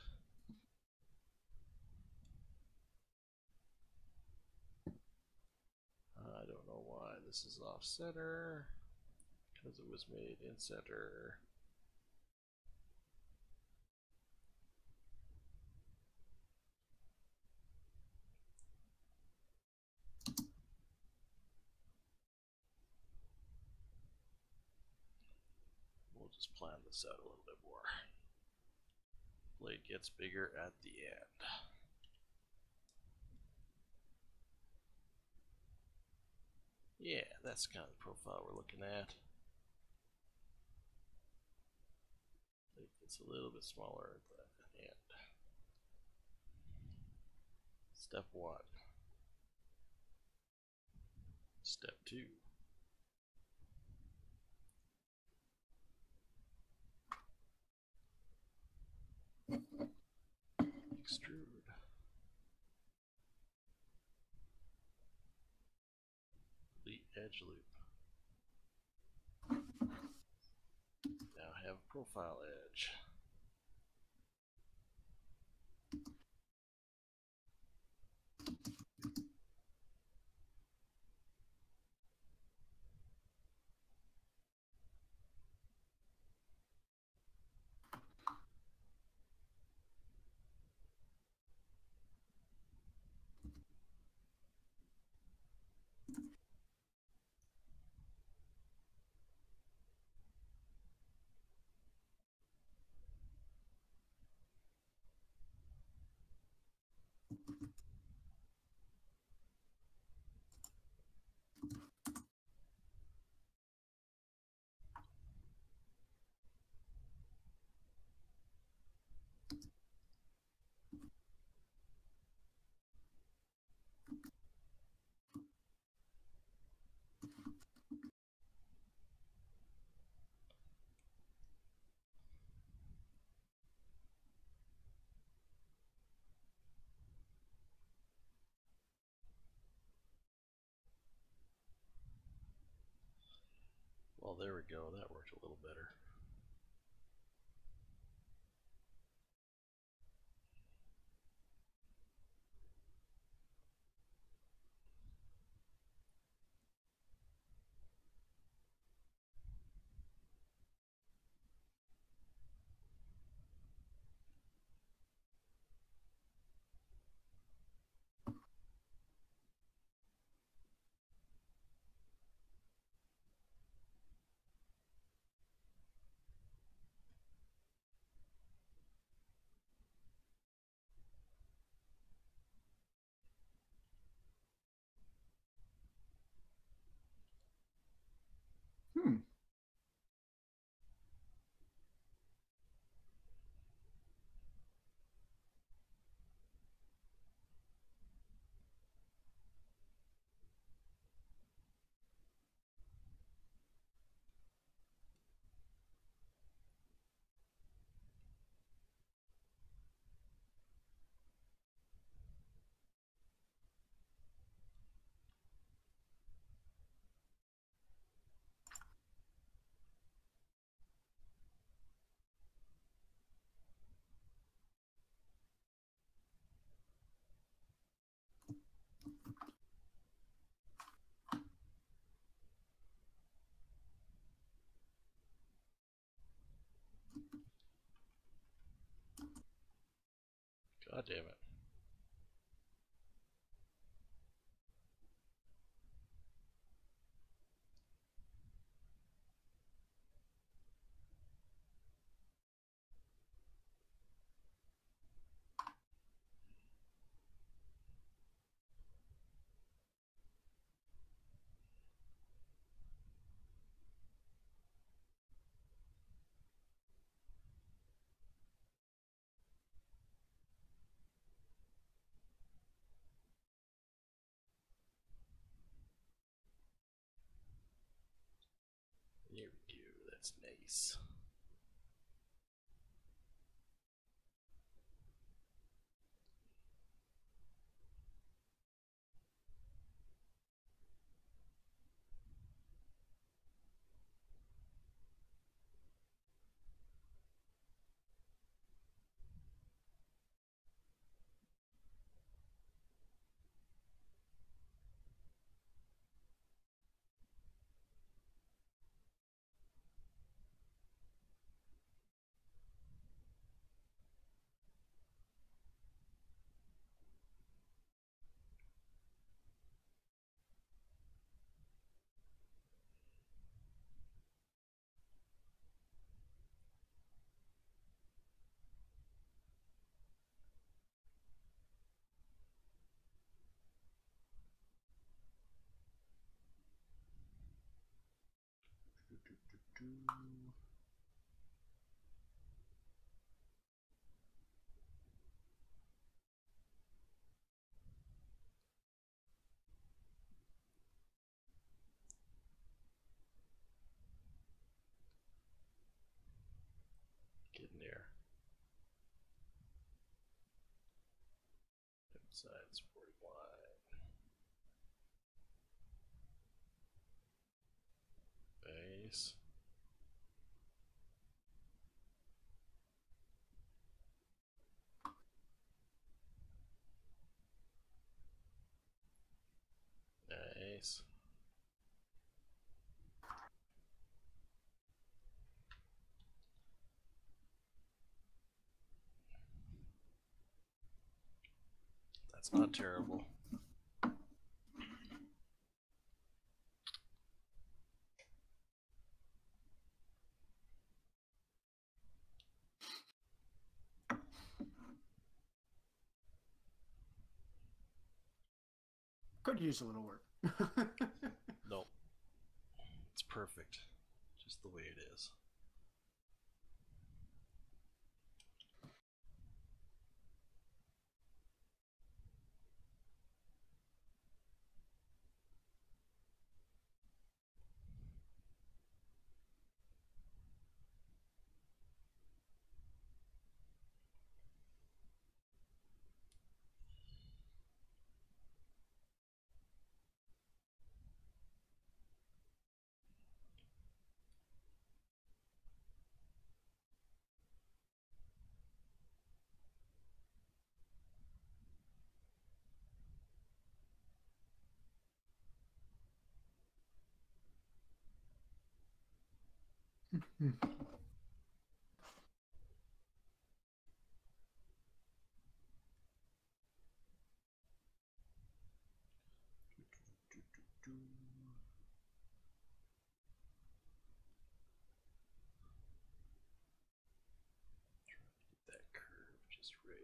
I don't know why this is off center, because it was made in center. We'll just plan this out a little bit more. Blade gets bigger at the end. Yeah, that's the kind of profile we're looking at. Blade gets a little bit smaller at the end. Step 1. Step 2. Extrude. Complete edge loop. Now have profile edge. Well, there we go. That worked a little better. Hmm. God damn it. There we go. That's nice. Get in there. Side's 40 wide. Base. Nice. That's not terrible. Could use a little work. Nope, it's perfect, just the way it is. That curve just right.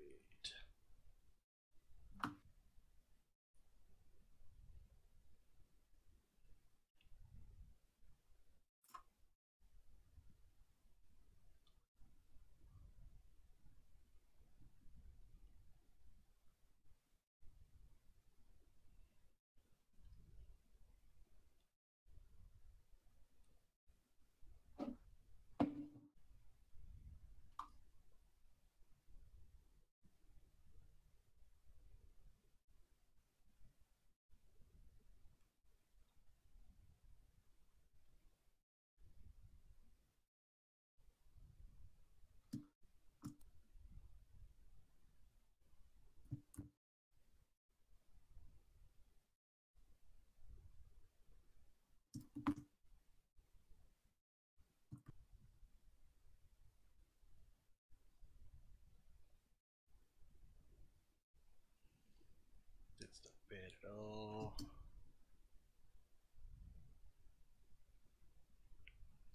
It's not bad at all.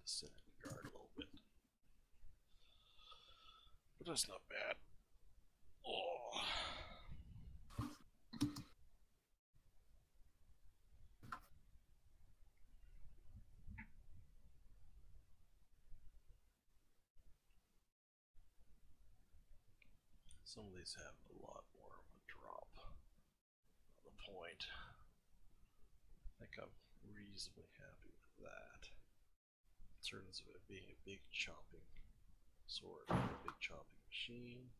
Just set it in guard a little bit. But that's not bad. Oh. Some of these have a lot more of a drop on the point. I think I'm reasonably happy with that. In terms of it being a big chopping sword, a big chopping machine.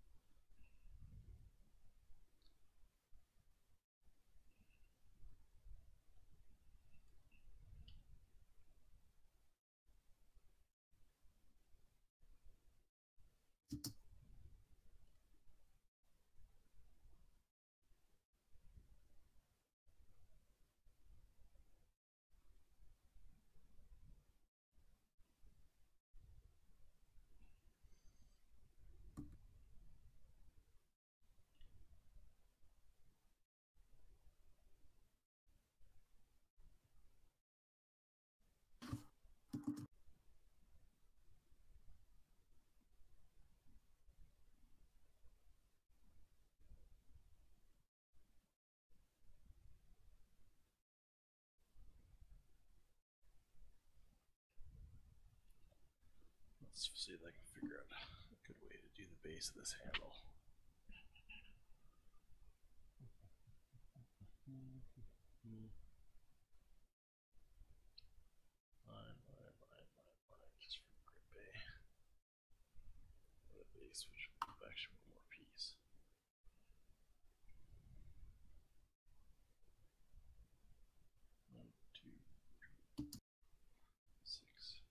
Let's see if I can figure out a good way to do the base of this handle. Just for grip A. The base, which will give actually one more piece. One, two, three, 6, 7.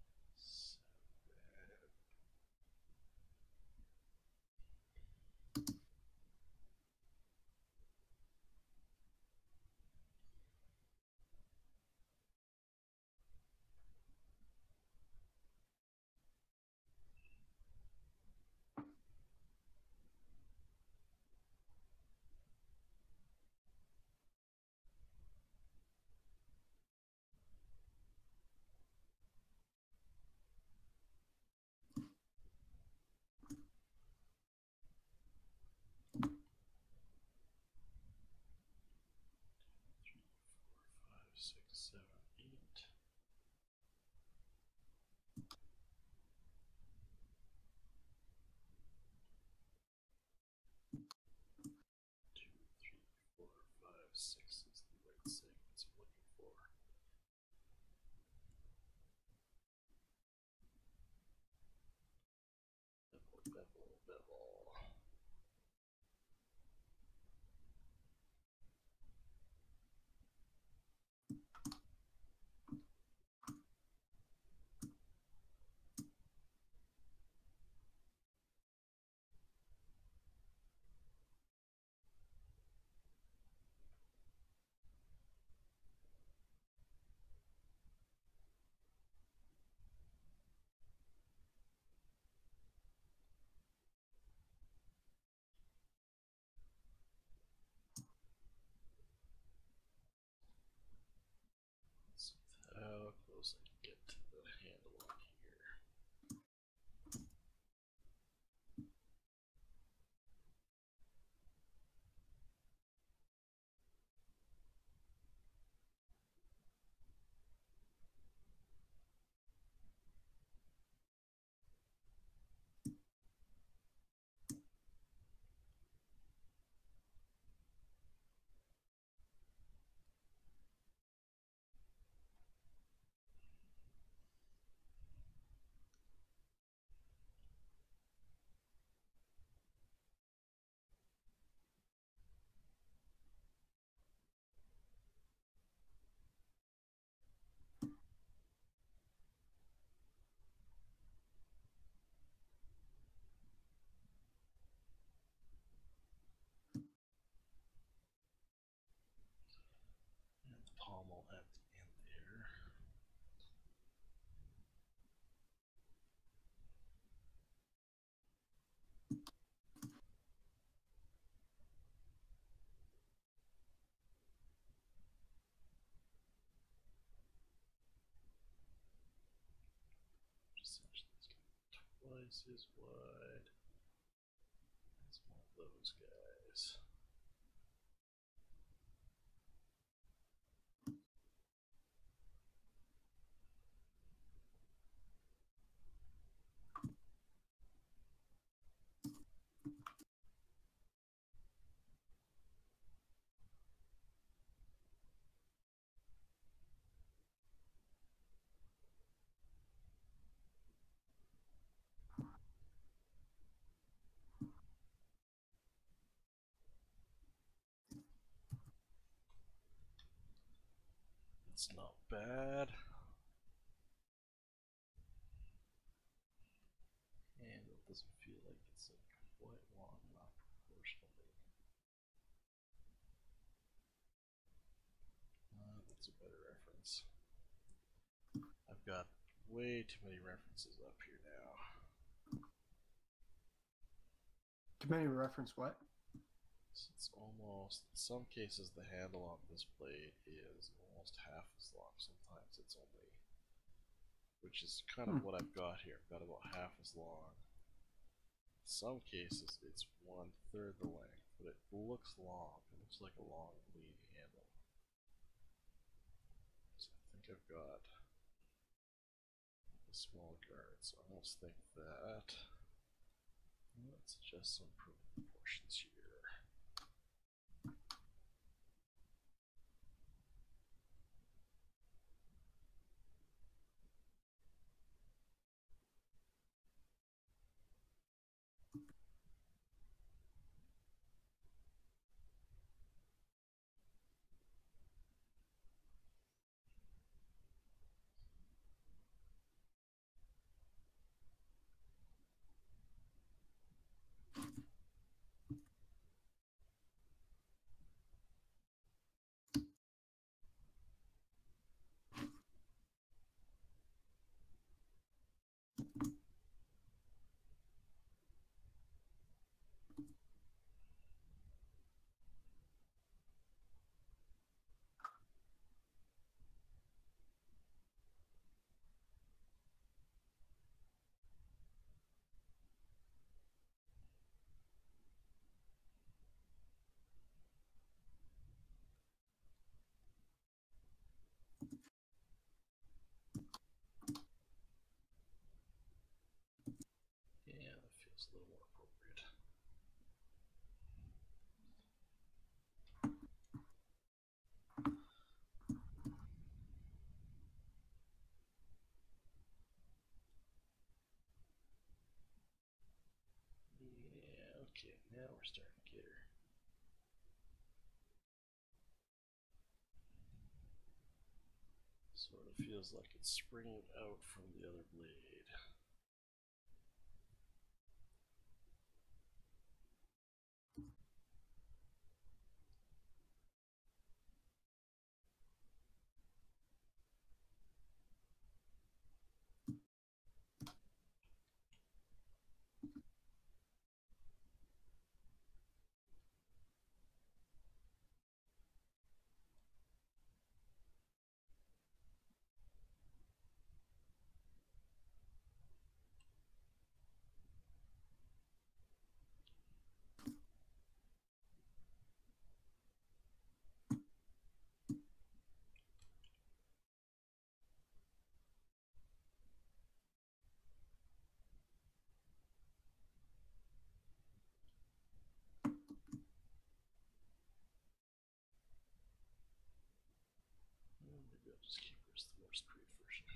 7, 8. 2, 3, 4, 5, 6 is the right segments I'm looking for. Bevel, bevel, bevel. Let's see how close I can get to the handle on here. And the pommel at the end there. Essentially, it's going to be twice as wide as one of those guys. It's not bad. And it doesn't feel like it's like quite long enough proportionally. That's a better reference. I've got way too many references up here now. Too many reference what? So it's almost, in some cases, the handle on this blade is almost half as long. Sometimes it's only, which is kind of what I've got here. I've got about half as long. In some cases, it's 1/3 the length, but it looks long. It looks like a long, lean handle. So I think I've got a small guard, so I almost think that. Let's adjust some proportions here. Yeah, we're starting to get her. Sort of feels like it's springing out from the other blade. Maybe I'll just keep her as the more straight version.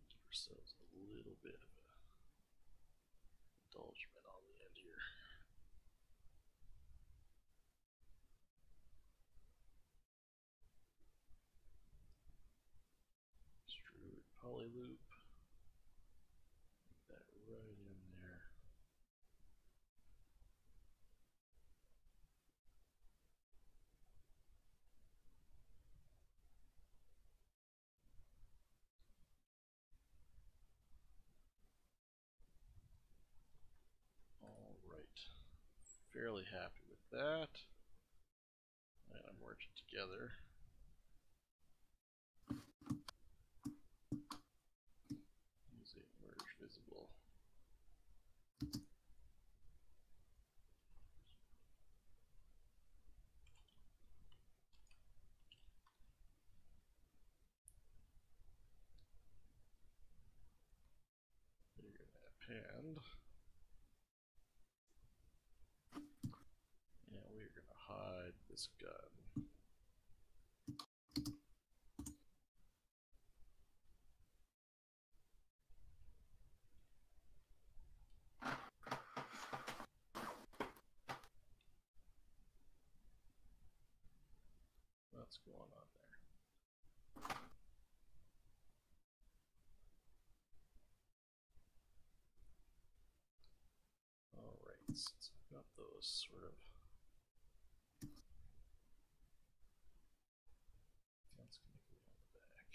Give ourselves a little bit of a indulgement on the end here. Extrude polyloop. Put that right in there. Alright. Fairly happy with that. I'm going to merge it together. Use a merge visible. You're going to append. And we're going to hide this gun. What's going on there? Alright, since I've got those sort of, that's going to go on the back.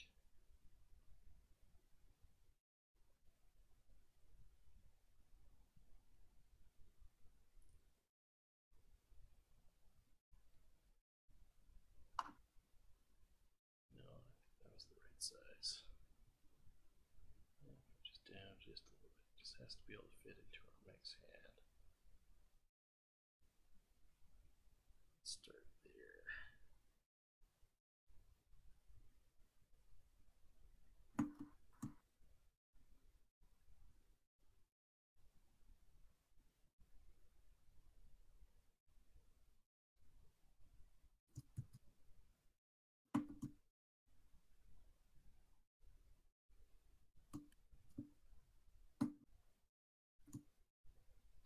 No, I think that was the right size. Just down just a little bit. Just has to be able to fit into our mech's hand. Start there.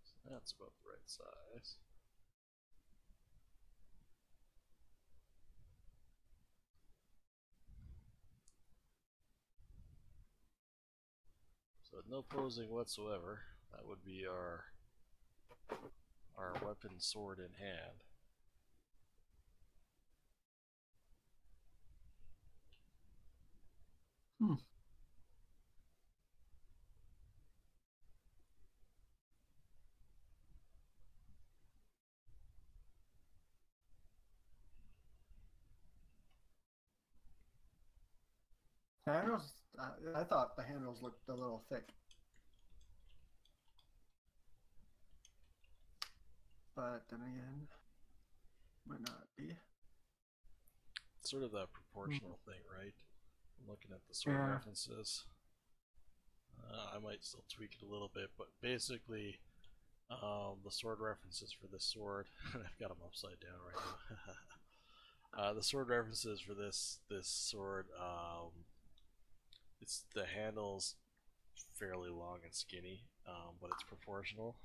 So that's about the right size. So with no posing whatsoever, that would be our weapon sword in hand. Handles. I thought the handles looked a little thick, but then again, might not be. It's sort of that proportional thing, right? I'm looking at the sword references. I might still tweak it a little bit, but basically, the sword references for this sword, and I've got them upside down right now. The sword references for this sword It's the handle's fairly long and skinny, but it's proportional.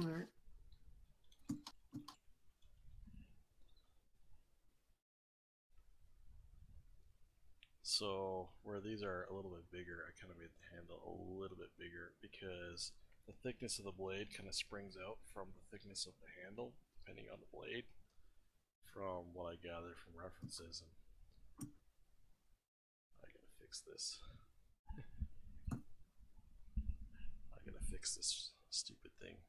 All right. So where these are a little bit bigger, I kind of made the handle a little bit bigger because the thickness of the blade kind of springs out from the thickness of the handle, depending on the blade, from what I gathered from references. And I gotta fix this. I gotta fix this stupid thing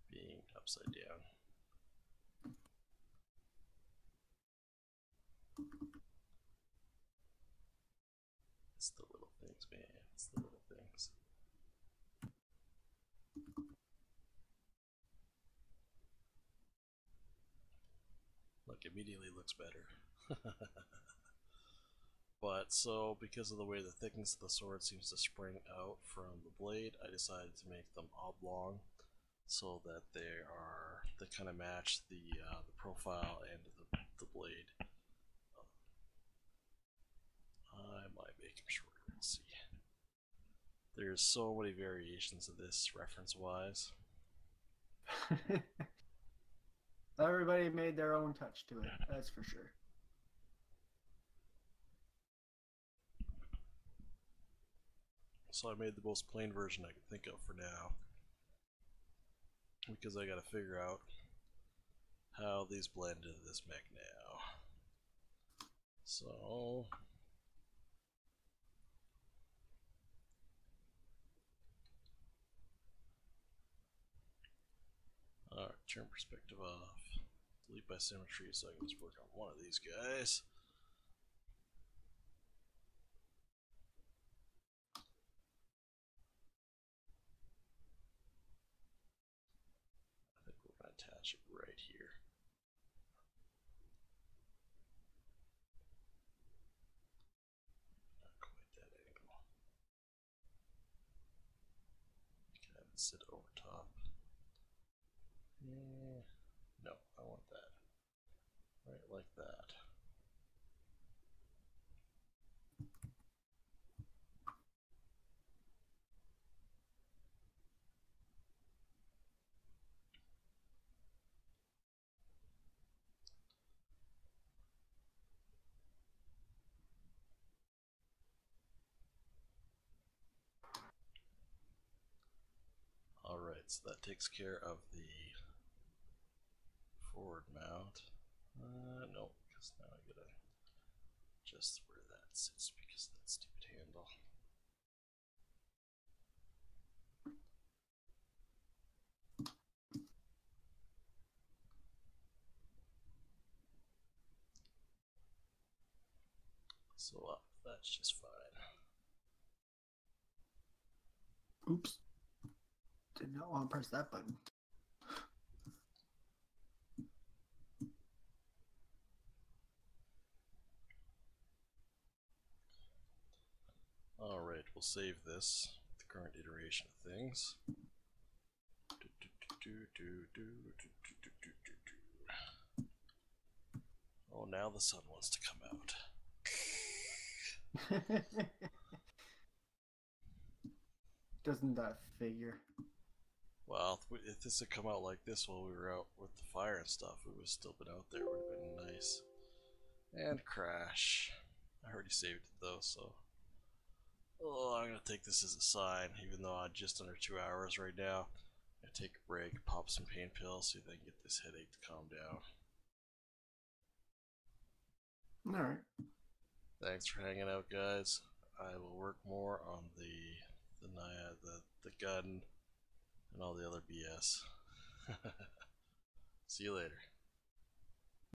being upside down. It's the little things, man. It's the little things. Look, immediately looks better. But so, because of the way the thickness of the sword seems to spring out from the blade, I decided to make them oblong so that they kind of match the profile and the blade. I might make them shorter. Let's see. There's so many variations of this reference wise. Everybody made their own touch to it. That's for sure. So I made the most plain version I could think of for now, because I gotta figure out how these blend into this mech now. So alright, turn perspective off. Delete by symmetry so I can just work on one of these guys. I think we're gonna attach it right here. Not quite that angle. Can have it sit over top. No, I want that. Right like that. Alright, so that takes care of the forward mount. No, because now I gotta adjust where that sits because of that stupid handle. So that's just fine. Oops. Did not want to press that button. Alright, we'll save this with the current iteration of things. Oh, now the sun wants to come out. Doesn't that figure? Well, if this had come out like this while we were out with the fire and stuff, it would have still been out there. It would have been nice. And crash. I already saved it though, so. Oh, I'm gonna take this as a sign, even though I'm just under 2 hours right now. I'm gonna take a break, pop some pain pills, see if I can get this headache to calm down. Alright. Thanks for hanging out, guys. I will work more on the gun and all the other BS. See you later.